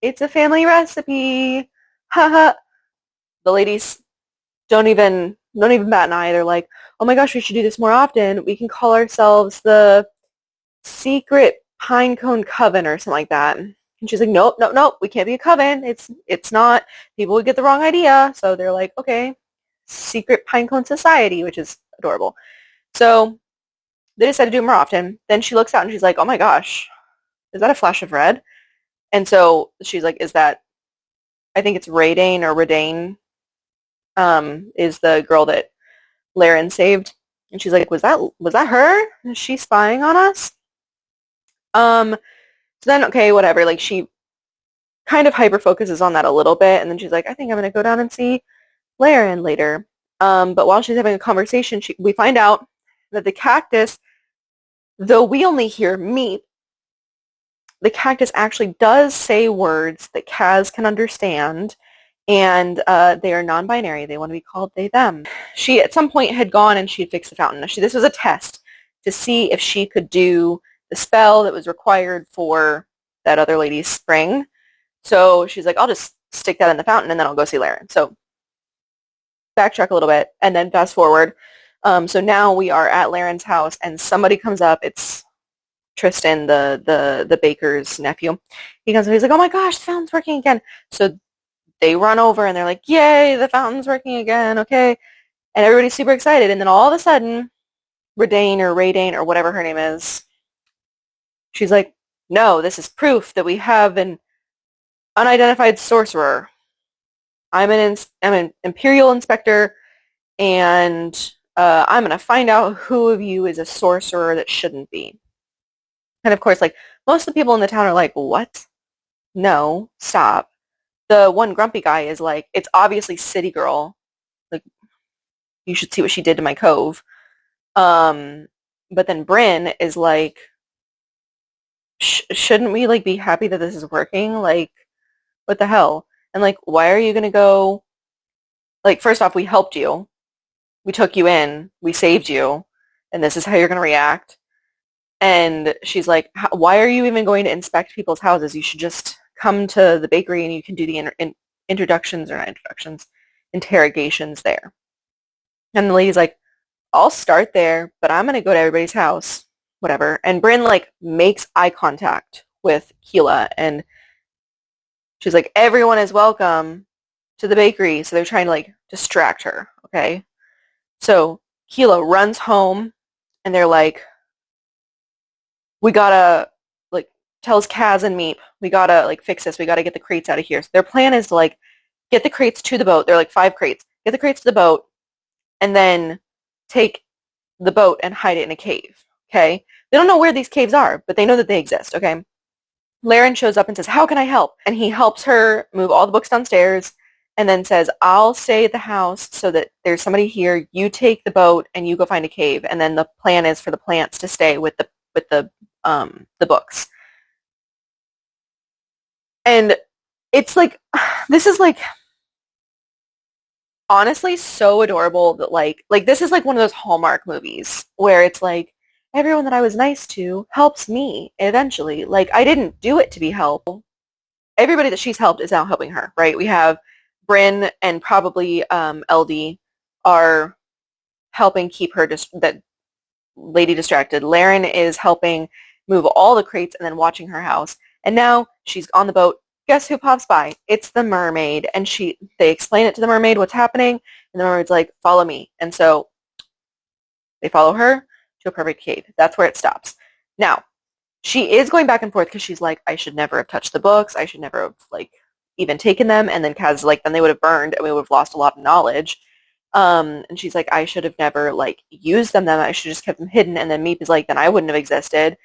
it's a family recipe." Haha. The ladies don't even bat an eye. They're like, "Oh my gosh, we should do this more often. We can call ourselves the Secret Pinecone Coven or something like that." And she's like, "Nope, nope, nope. We can't be a coven. It's not. People would get the wrong idea." So they're like, "Okay, Secret Pinecone Society," which is adorable. So they decide to do it more often. Then she looks out and she's like, "Oh my gosh, is that a flash of red?" And so she's like, is that, I think it's Raydane or Redane, is the girl that Laren saved. And she's like, was that her? Is she spying on us? So then, okay, whatever. Like, she kind of hyper focuses on that a little bit, and then she's like, I think I'm gonna go down and see Laren later. But while she's having a conversation, we find out that the cactus, though we only hear meep, the cactus actually does say words that Kaz can understand, and they are non-binary. They want to be called they, them. She, at some point, had gone and she had fixed the fountain. This was a test to see if she could do the spell that was required for that other lady's spring. So she's like, I'll just stick that in the fountain and then I'll go see Laren. So backtrack a little bit and then fast forward. So now we are at Laren's house and somebody comes up. It's Tristan, the baker's nephew. He comes up, he's like, oh my gosh, the fountain's working again. So they run over and they're like, yay, the fountain's working again, okay. And everybody's super excited. And then all of a sudden, Raydane or whatever her name is, she's like, no, this is proof that we have an unidentified sorcerer. I'm an Imperial Inspector, and I'm going to find out who of you is a sorcerer that shouldn't be. And of course, like, most of the people in the town are like, what? No, stop. The one grumpy guy is like, it's obviously City Girl. Like, you should see what she did to my cove. But then Bryn is like, shouldn't we, like, be happy that this is working? Like, what the hell? And, like, why are you going to go? Like, first off, we helped you. We took you in. We saved you. And this is how you're going to react. And she's like, why are you even going to inspect people's houses? You should just come to the bakery and you can do the interrogations there. And the lady's like, I'll start there, but I'm going to go to everybody's house. Whatever. And Bryn, like, makes eye contact with Keela. And she's like, everyone is welcome to the bakery. So they're trying to, like, distract her. Okay. So Keela runs home and they're like, we gotta, like, tells Kaz and Meep, we gotta, like, fix this. We gotta get the crates out of here. So their plan is to, like, get the crates to the boat. They're like 5 crates. Get the crates to the boat and then take the boat and hide it in a cave. Okay? They don't know where these caves are, but they know that they exist. Okay? Laren shows up and says, how can I help? And he helps her move all the books downstairs and then says, I'll stay at the house so that there's somebody here. You take the boat and you go find a cave. And then the plan is for the plants to stay with the books. And it's like, this is, like, honestly so adorable that, like this is like one of those Hallmark movies where it's like, everyone that I was nice to helps me eventually. Like, I didn't do it to be helped. Everybody that she's helped is now helping her, right? We have Bryn and probably LD are helping keep her that lady distracted. Laren is helping move all the crates and then watching her house. And now she's on the boat. Guess who pops by? It's the mermaid. And they explain it to the mermaid what's happening. And the mermaid's like, follow me. And so they follow her to a perfect cave. That's where it stops. Now, she is going back and forth because she's like, I should never have touched the books. I should never have, like, even taken them. And then Kaz is like, then they would have burned and we would have lost a lot of knowledge. And she's like, I should have never, like, used them. Then I should have just kept them hidden. And then Meep is like, then I wouldn't have existed.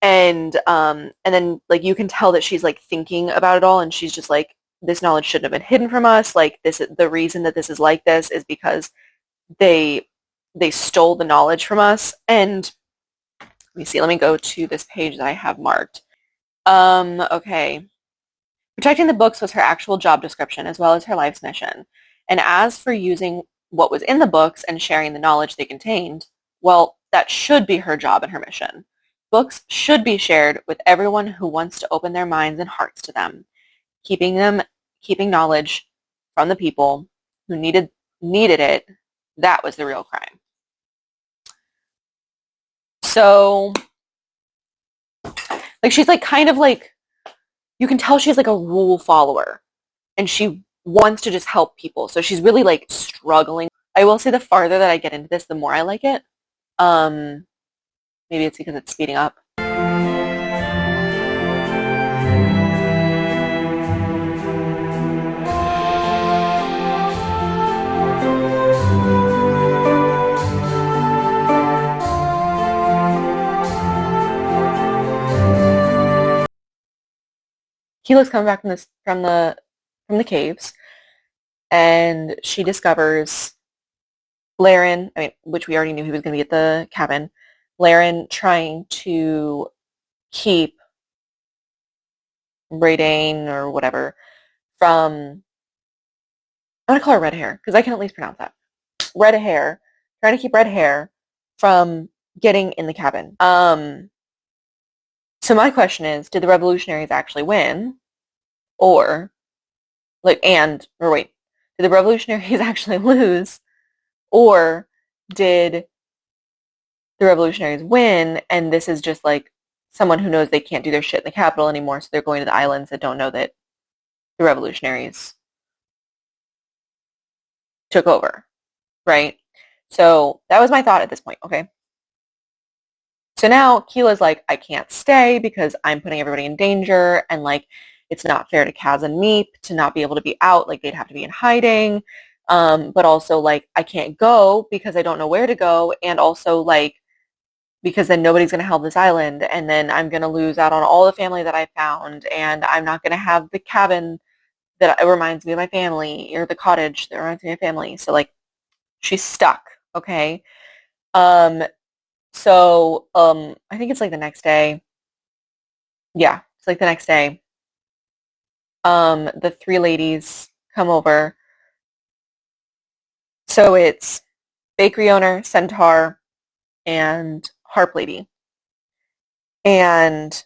And then, like, you can tell that she's, like, thinking about it all. And she's just like, this knowledge shouldn't have been hidden from us. Like, the reason that this is like this is because they stole the knowledge from us. And let me see. Let me go to this page that I have marked. Okay. Protecting the books was her actual job description as well as her life's mission. And as for using what was in the books and sharing the knowledge they contained, well, that should be her job and her mission. Books should be shared with everyone who wants to open their minds and hearts to them, keeping knowledge from the people who needed it. That was the real crime. So, like, she's, like, kind of, like, you can tell she's, like, a rule follower and she wants to just help people. So she's really, like, struggling. I will say the farther that I get into this, the more I like it. Maybe it's because it's speeding up. Keela's coming back from the caves, and she discovers Laren, which we already knew he was going to be at the cabin, Laren trying to keep Raydane or whatever from, I'm going to call her Red Hair, because I can at least pronounce that. Red Hair, trying to keep Red Hair from getting in the cabin. So my question is, did the revolutionaries actually win? Or, did the revolutionaries actually lose? Or did the revolutionaries win, and this is just like someone who knows they can't do their shit in the capital anymore, so they're going to the islands that don't know that the revolutionaries took over, right? So that was my thought at this point, okay? So now Keela's like, I can't stay because I'm putting everybody in danger, and like it's not fair to Kaz and Meep to not be able to be out, like they'd have to be in hiding. But also like I can't go because I don't know where to go, and also like because then nobody's going to help this island, and then I'm going to lose out on all the family that I found, and I'm not going to have the cabin that reminds me of my family, or the cottage that reminds me of my family. So like she's stuck, okay? Um, I think it's like the next day. Yeah, it's like the next day. The three ladies come over. So it's bakery owner, centaur, and harp lady. And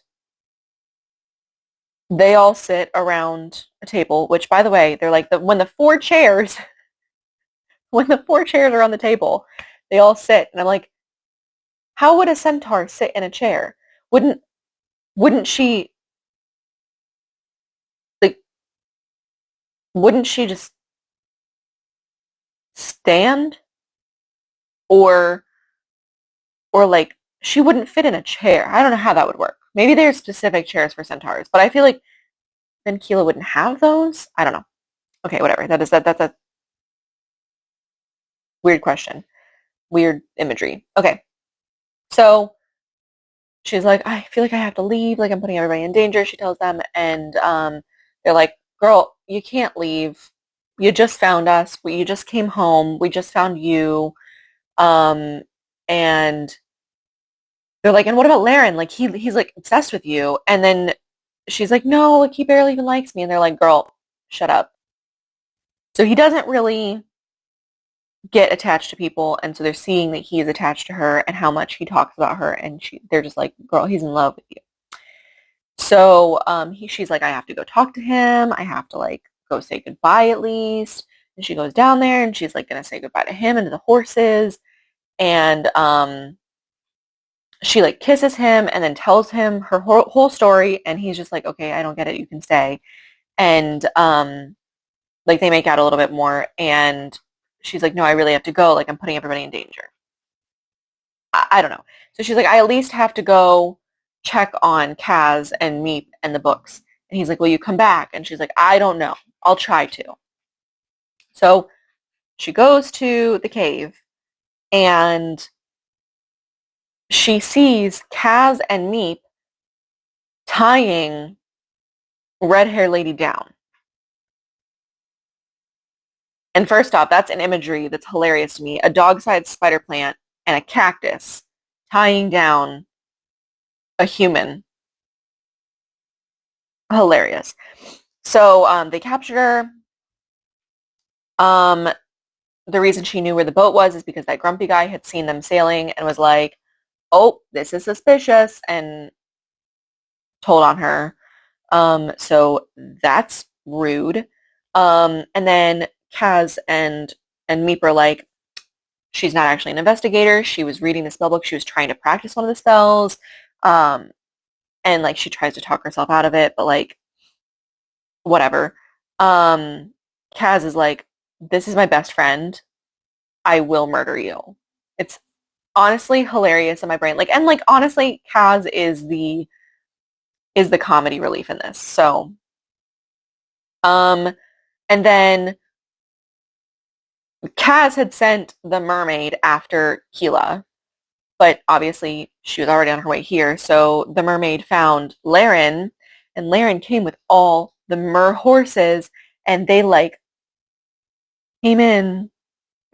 they all sit around a table, which by the way, they're like when the four chairs are on the table, they all sit. And I'm like, how would a centaur sit in a chair? Wouldn't she like wouldn't she just stand? Or like she wouldn't fit in a chair. I don't know how that would work. Maybe there's specific chairs for centaurs, but I feel like then Keela wouldn't have those. I don't know. Okay, whatever. That's a weird question. Weird imagery. Okay. So she's like, I feel like I have to leave, like I'm putting everybody in danger, she tells them, and they're like, girl, you can't leave. You just found us. You just came home. We just found you. And they're like, and what about Laren? Like he's like obsessed with you. And then she's like, no, like he barely even likes me. And they're like, girl, shut up. So he doesn't really get attached to people, and so they're seeing that he is attached to her and how much he talks about her, and they're just like, girl, he's in love with you. So she's like, I have to go talk to him. I have to like go say goodbye at least. And she goes down there and she's like gonna say goodbye to him and to the horses. And she like kisses him and then tells him her whole story. And he's just like, okay, I don't get it. You can stay. And like they make out a little bit more. And she's like, no, I really have to go. Like I'm putting everybody in danger. I don't know. So she's like, I at least have to go check on Kaz and Meep and the books. And he's like, will you come back? And she's like, I don't know. I'll try to. So she goes to the cave and she sees Kaz and Meep tying Red Hair Lady down. And first off, that's an imagery that's hilarious to me. A dog-sized spider plant and a cactus tying down a human. Hilarious. So they captured her. The reason she knew where the boat was is because that grumpy guy had seen them sailing and was like, oh, this is suspicious, and told on her. So that's rude. And then Kaz and Meep are like, she's not actually an investigator. She was reading the spell book. She was trying to practice one of the spells. And like she tries to talk herself out of it, but like whatever. Kaz is like, this is my best friend. I will murder you. It's honestly hilarious in my brain. Like, and like honestly, Kaz is the comedy relief in this. So and then Kaz had sent the mermaid after Keela, but obviously she was already on her way here. So the mermaid found Laren, and Laren came with all the mer horses, and they like came in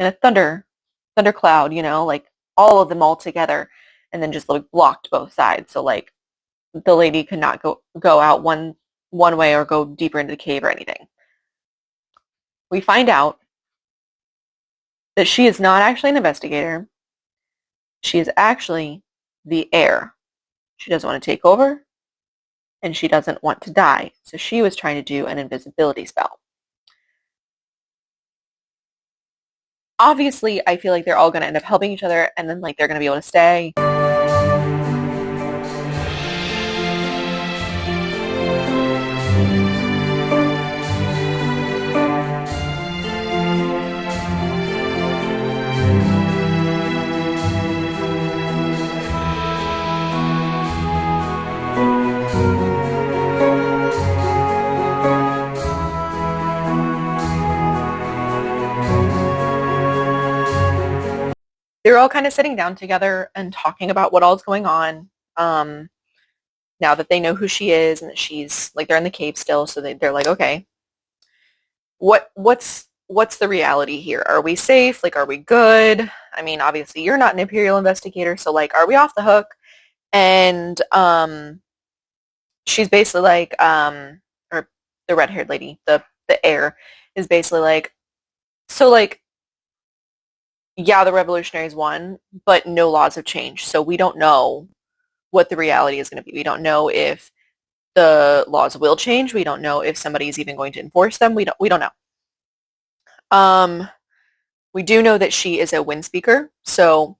a thundercloud, like all of them all together, and then just like blocked both sides. So like the lady could not go out one way or go deeper into the cave or anything. We find out that she is not actually an investigator. She is actually the heir. She doesn't want to take over, and she doesn't want to die. So she was trying to do an invisibility spell. Obviously, I feel like they're all going to end up helping each other, and then like they're going to be able to stay. They're all kind of sitting down together and talking about what all's going on. Now that they know who she is and that she's like they're in the cave still, so they're like, okay, what's the reality here? Are we safe? Like, are we good? I mean, obviously you're not an Imperial investigator, so like, are we off the hook? And she's basically like, or the red-haired lady, the heir, is basically like, so like, yeah, the revolutionaries won, but no laws have changed, so we don't know what the reality is going to be. We don't know if the laws will change. We don't know if somebody's even going to enforce them. We don't know. We do know that she is a wind speaker. So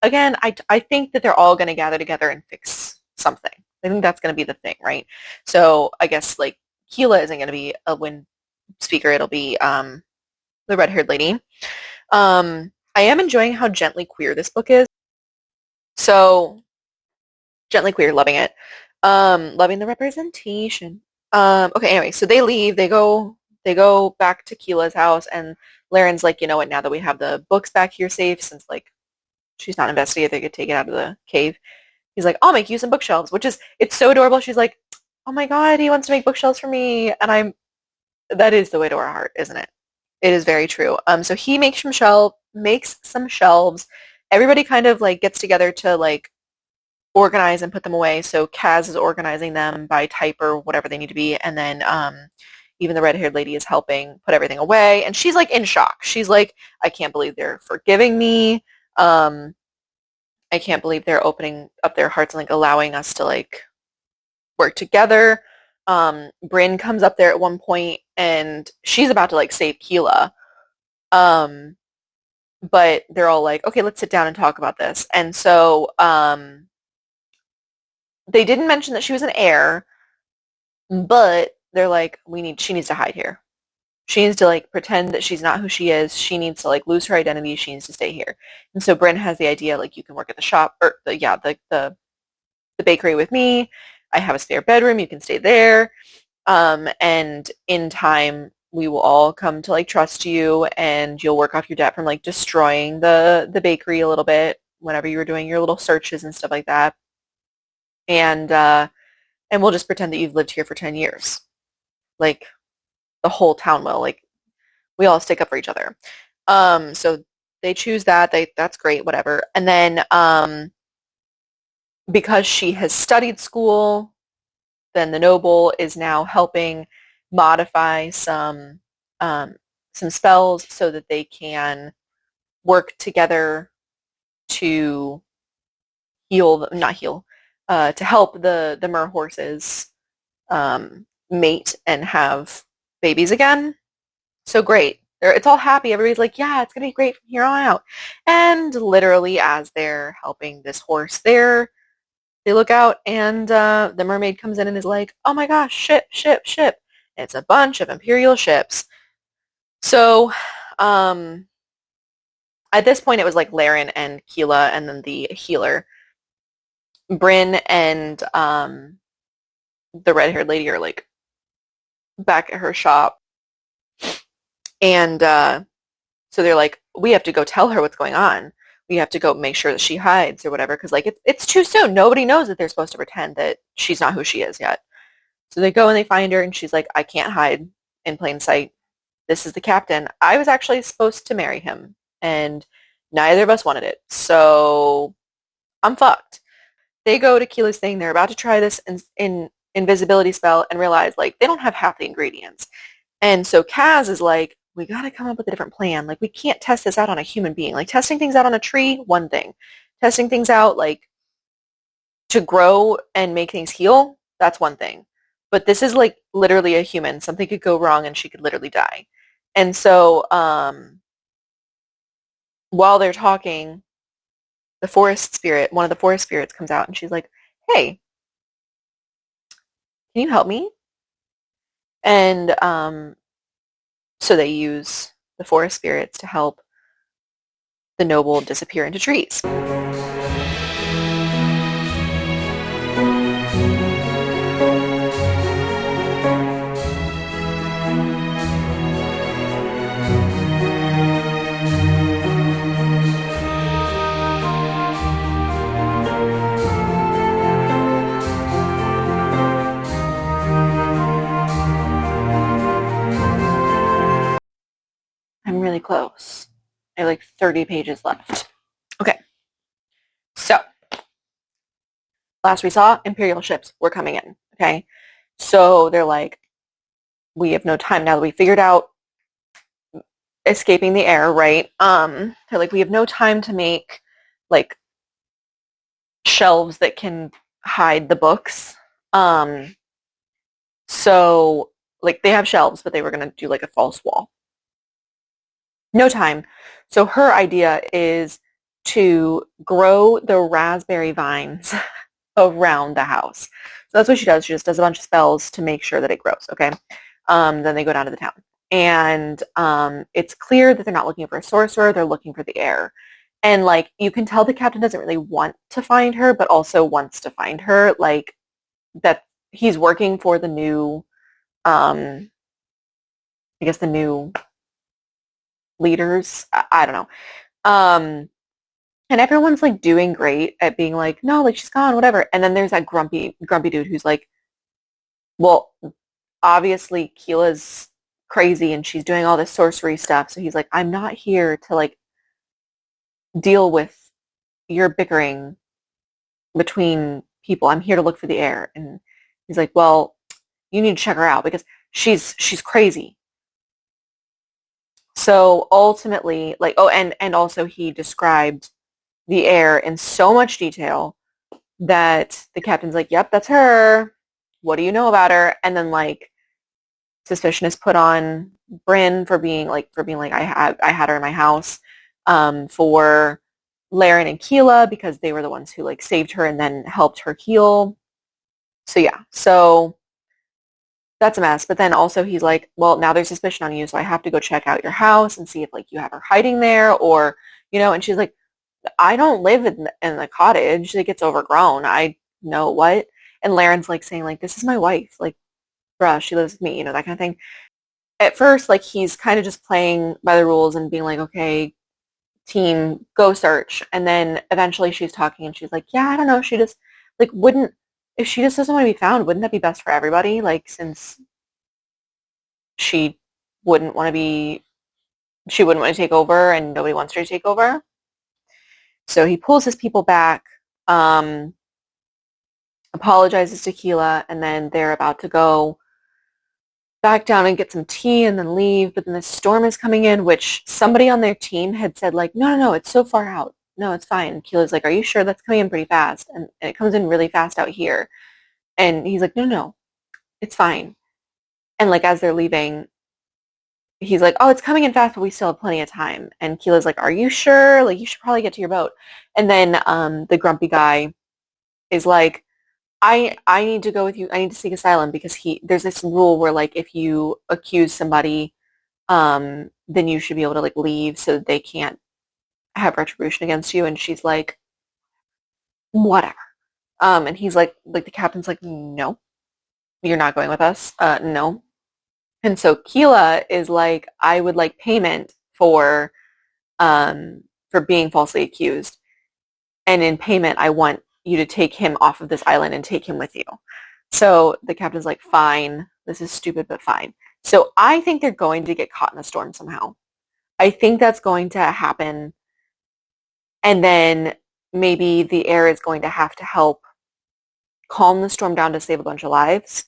again, I think that they're all going to gather together and fix something. I think that's going to be the thing, right? So I guess like Keela isn't going to be a wind speaker. It'll be the red-haired lady. I am enjoying how gently queer this book is. So gently queer, loving it. Loving the representation. Okay, anyway, so they leave. They go back to Keela's house, and Laren's like, you know what, now that we have the books back here safe, since like she's not an investigator, they could take it out of the cave. He's like, I'll make you some bookshelves, it's so adorable. She's like, oh my god, he wants to make bookshelves for me. And that is the way to our heart, isn't it? It is very true. So he makes some shelves. Everybody kind of like gets together to like organize and put them away. So Kaz is organizing them by type or whatever they need to be. And then even the red-haired lady is helping put everything away. And she's like in shock. She's like, I can't believe they're forgiving me. I can't believe they're opening up their hearts and like allowing us to like work together. Bryn comes up there at one point and she's about to like save Keela. But they're all like, okay, let's sit down and talk about this. And so they didn't mention that she was an heir, but they're like, she needs to hide here. She needs to like pretend that she's not who she is. She needs to like lose her identity. She needs to stay here. And so Bryn has the idea like you can work at the shop or the bakery with me. I have a spare bedroom. You can stay there. And in time, we will all come to like trust you, and you'll work off your debt from like destroying the bakery a little bit whenever you were doing your little searches and stuff like that. And we'll just pretend that you've lived here for 10 years. Like the whole town will. Like we all stick up for each other. So they choose that. That's great, whatever. And then because she has studied school, then the noble is now helping modify some spells so that they can work together to to help the mer horses mate and have babies again. So great. It's all happy. Everybody's like, yeah, it's going to be great from here on out. And literally as they're helping this horse there, they look out and the mermaid comes in and is like, oh my gosh, ship. It's a bunch of Imperial ships. So at this point it was like Laren and Keela and then the healer. Bryn and the red-haired lady are like back at her shop. And so they're like, we have to go tell her what's going on. We have to go make sure that she hides or whatever, because like it's too soon. Nobody knows that they're supposed to pretend that she's not who she is yet. So they go and they find her, and she's like, I can't hide in plain sight. This is the captain. I was actually supposed to marry him, and neither of us wanted it. So I'm fucked. They go to Keela's thing. They're about to try this in invisibility spell and realize like they don't have half the ingredients. And so Kaz is like, we got to come up with a different plan. Like we can't test this out on a human being. Like testing things out on a tree, one thing. Testing things out like to grow and make things heal, that's one thing. But this is like literally a human. Something could go wrong and she could literally die. And so while they're talking, one of the forest spirits comes out and she's like, hey, can you help me? And so they use the forest spirits to help the noble disappear into trees. I'm really close. I have like 30 pages left. Okay. So, last we saw, Imperial ships were coming in. Okay. So they're like, we have no time now that we figured out escaping the air, right? They're like, we have no time to make like shelves that can hide the books. So like they have shelves, but they were gonna do like a false wall. No time. So her idea is to grow the raspberry vines around the house. So that's what she does. She just does a bunch of spells to make sure that it grows, okay? Then they go down to the town. And it's clear that they're not looking for a sorcerer. They're looking for the heir. And, like, you can tell the captain doesn't really want to find her, but also wants to find her. Like, that he's working for the new, I guess the new leaders. I don't know. And everyone's like doing great at being like, no, like she's gone, whatever. And then there's that grumpy dude who's like, well, obviously Keela's crazy and she's doing all this sorcery stuff. So he's like, I'm not here to like deal with your bickering between people. I'm here to look for the heir. And he's like, well, you need to check her out because she's crazy. So ultimately, like, oh, and also he described the heir in so much detail that the captain's like, yep, that's her. What do you know about her? And then like suspicion is put on Bryn for being like I had her in my house, for Laren and Keela because they were the ones who like saved her and then helped her heal. So yeah, so that's a mess. But then also he's like, well, now there's suspicion on you, so I have to go check out your house and see if like you have her hiding there or, you know, and she's like, I don't live in the cottage. Like it's overgrown. I know what. And Laren's like saying like, this is my wife. Like, bruh, she lives with me, you know, that kind of thing. At first, like he's kind of just playing by the rules and being like, okay, team, go search. And then eventually she's talking and she's like, yeah, I don't know. She just like wouldn't, if she just doesn't want to be found, wouldn't that be best for everybody? Like since she wouldn't want to be, she wouldn't want to take over and nobody wants her to take over. So he pulls his people back, apologizes to Keela, and then they're about to go back down and get some tea and then leave. But then the storm is coming in, which somebody on their team had said like, no, it's so far out. No, it's fine. Keela's like, are you sure that's coming in pretty fast? And it comes in really fast out here. And he's like, no, it's fine. And like as they're leaving, he's like, oh, it's coming in fast, but we still have plenty of time. And Keela's like, are you sure? Like, you should probably get to your boat. And then the grumpy guy is like, I need to go with you. I need to seek asylum because there's this rule where like if you accuse somebody, then you should be able to like leave so that they can't have retribution against you. And she's like, whatever. And he's like the captain's like, no, you're not going with us. No. And so Keela is like, I would like payment for being falsely accused. And in payment, I want you to take him off of this island and take him with you. So the captain's like, fine, this is stupid, but fine. So I think they're going to get caught in a storm somehow. I think that's going to happen. And then maybe the air is going to have to help calm the storm down to save a bunch of lives.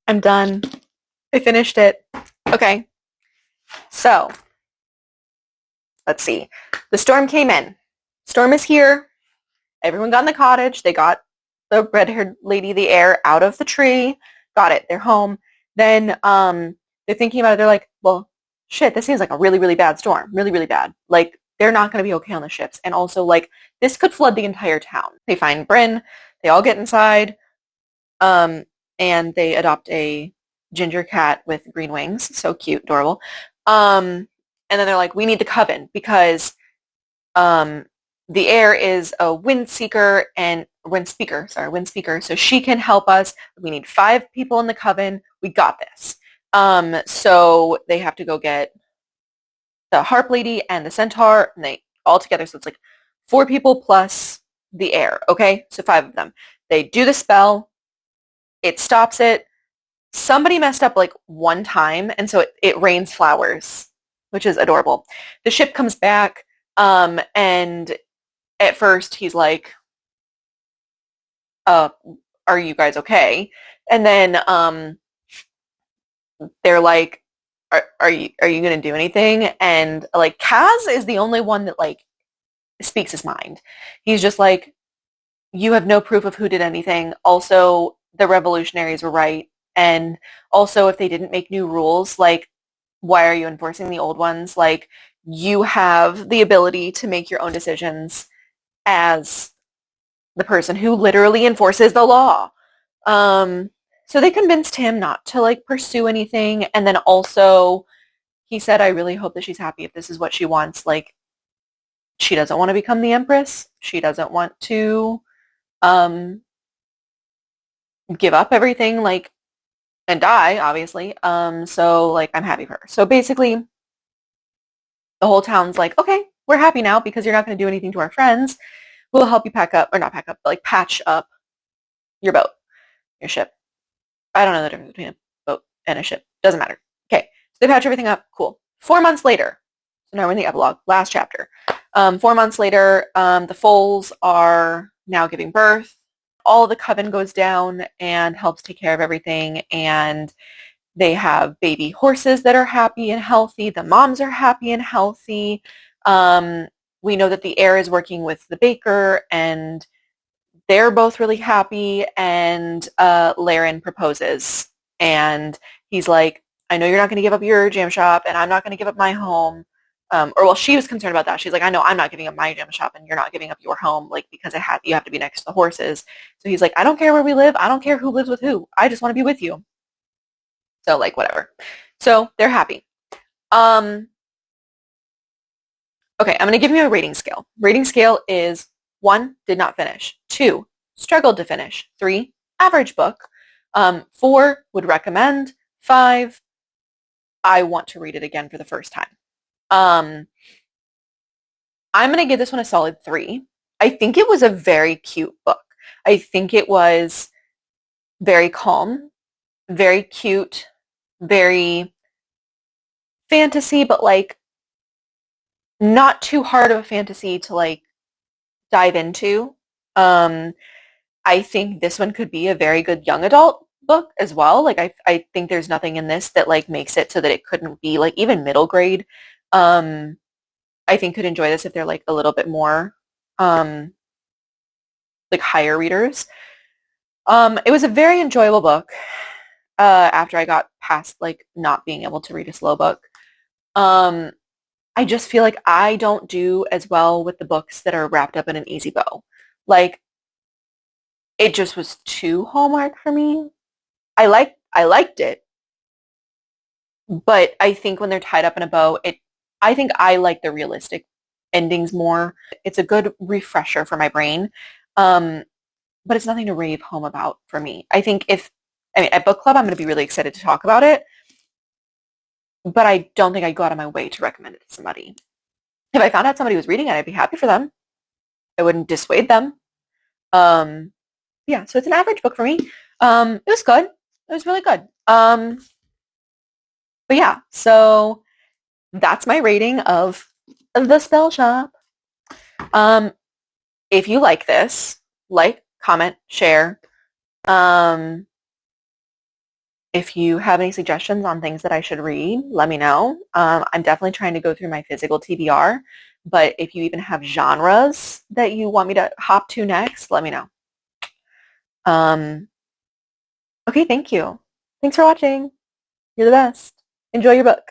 I'm done. I finished it. Okay. So let's see. The storm came in. Storm is here. Everyone got in the cottage. They got the red-haired lady, the heir, out of the tree. Got it. They're home. Then they're thinking about it. They're like, well, shit, this seems like a really, really bad storm. Really, really bad. Like, they're not going to be okay on the ships. And also, like, this could flood the entire town. They find Bryn. They all get inside. And they adopt a ginger cat with green wings. So cute, adorable. And then they're like, we need the coven because the heir is a wind speaker. So she can help us. We need 5 people in the coven. We got this. So they have to go get the harp lady and the centaur, and they all together. So it's like 4 people plus the heir. Okay, so 5 of them. They do the spell. It stops it. Somebody messed up like one time, and so it rains flowers, which is adorable. The ship comes back, and at first he's like, are you guys okay? And then they're like, are you going to do anything? And like Kaz is the only one that like speaks his mind. He's just like, you have no proof of who did anything. Also, the revolutionaries were right. And also, if they didn't make new rules, like, why are you enforcing the old ones? Like, you have the ability to make your own decisions as the person who literally enforces the law. So they convinced him not to like pursue anything. And then also he said, I really hope that she's happy if this is what she wants. Like, she doesn't want to become the empress. She doesn't want to give up everything, like, and die, obviously. So like, I'm happy for her. So basically the whole town's like, okay, we're happy now because you're not going to do anything to our friends. We'll help you pack up, or not pack up, but like patch up your boat, your ship. I don't know the difference between a boat and a ship. Doesn't matter. Okay, so they patch everything up. Cool. 4 months later, so now we're in the epilogue, last chapter. 4 months later, the foals are now giving birth. All of the coven goes down and helps take care of everything, and they have baby horses that are happy and healthy. The moms are happy and healthy. We know that the heir is working with the baker, and they're both really happy, and Laren proposes. And he's like, I know you're not going to give up your jam shop, and I'm not going to give up my home. Or well, she was concerned about that. She's like, I know I'm not giving up my jam shop, and you're not giving up your home, like because you have to be next to the horses. So he's like, I don't care where we live. I don't care who lives with who. I just want to be with you. So like whatever. So they're happy. Okay, I'm going to give you a rating scale. Rating scale is 1, did not finish. 2, struggled to finish. 3, average book. 4, would recommend. 5, I want to read it again for the first time. I'm going to give this one a solid 3. I think it was a very cute book. I think it was very calm, very cute, very fantasy, but like not too hard of a fantasy to like dive into. I think this one could be a very good young adult book as well. Like I think there's nothing in this that like makes it so that it couldn't be like even middle grade. I think could enjoy this if they're like a little bit more like higher readers. It was a very enjoyable book after I got past like not being able to read a slow book. I just feel like I don't do as well with the books that are wrapped up in an easy bow. Like it just was too Hallmark for me. I liked it, but I think when they're tied up in a bow, I think I like the realistic endings more. It's a good refresher for my brain. Um, but it's nothing to rave home about for me. I think at book club, I'm going to be really excited to talk about it, but I don't think I'd go out of my way to recommend it to somebody. If I found out somebody was reading it, I'd be happy for them. I wouldn't dissuade them. Um, yeah, so it's an average book for me. It was good. It was really good. But yeah, so that's my rating of the Spellshop. If you like this, like, comment, share. If you have any suggestions on things that I should read, let me know. I'm definitely trying to go through my physical TBR, but if you even have genres that you want me to hop to next, let me know. Okay, thank you. Thanks for watching. You're the best. Enjoy your book.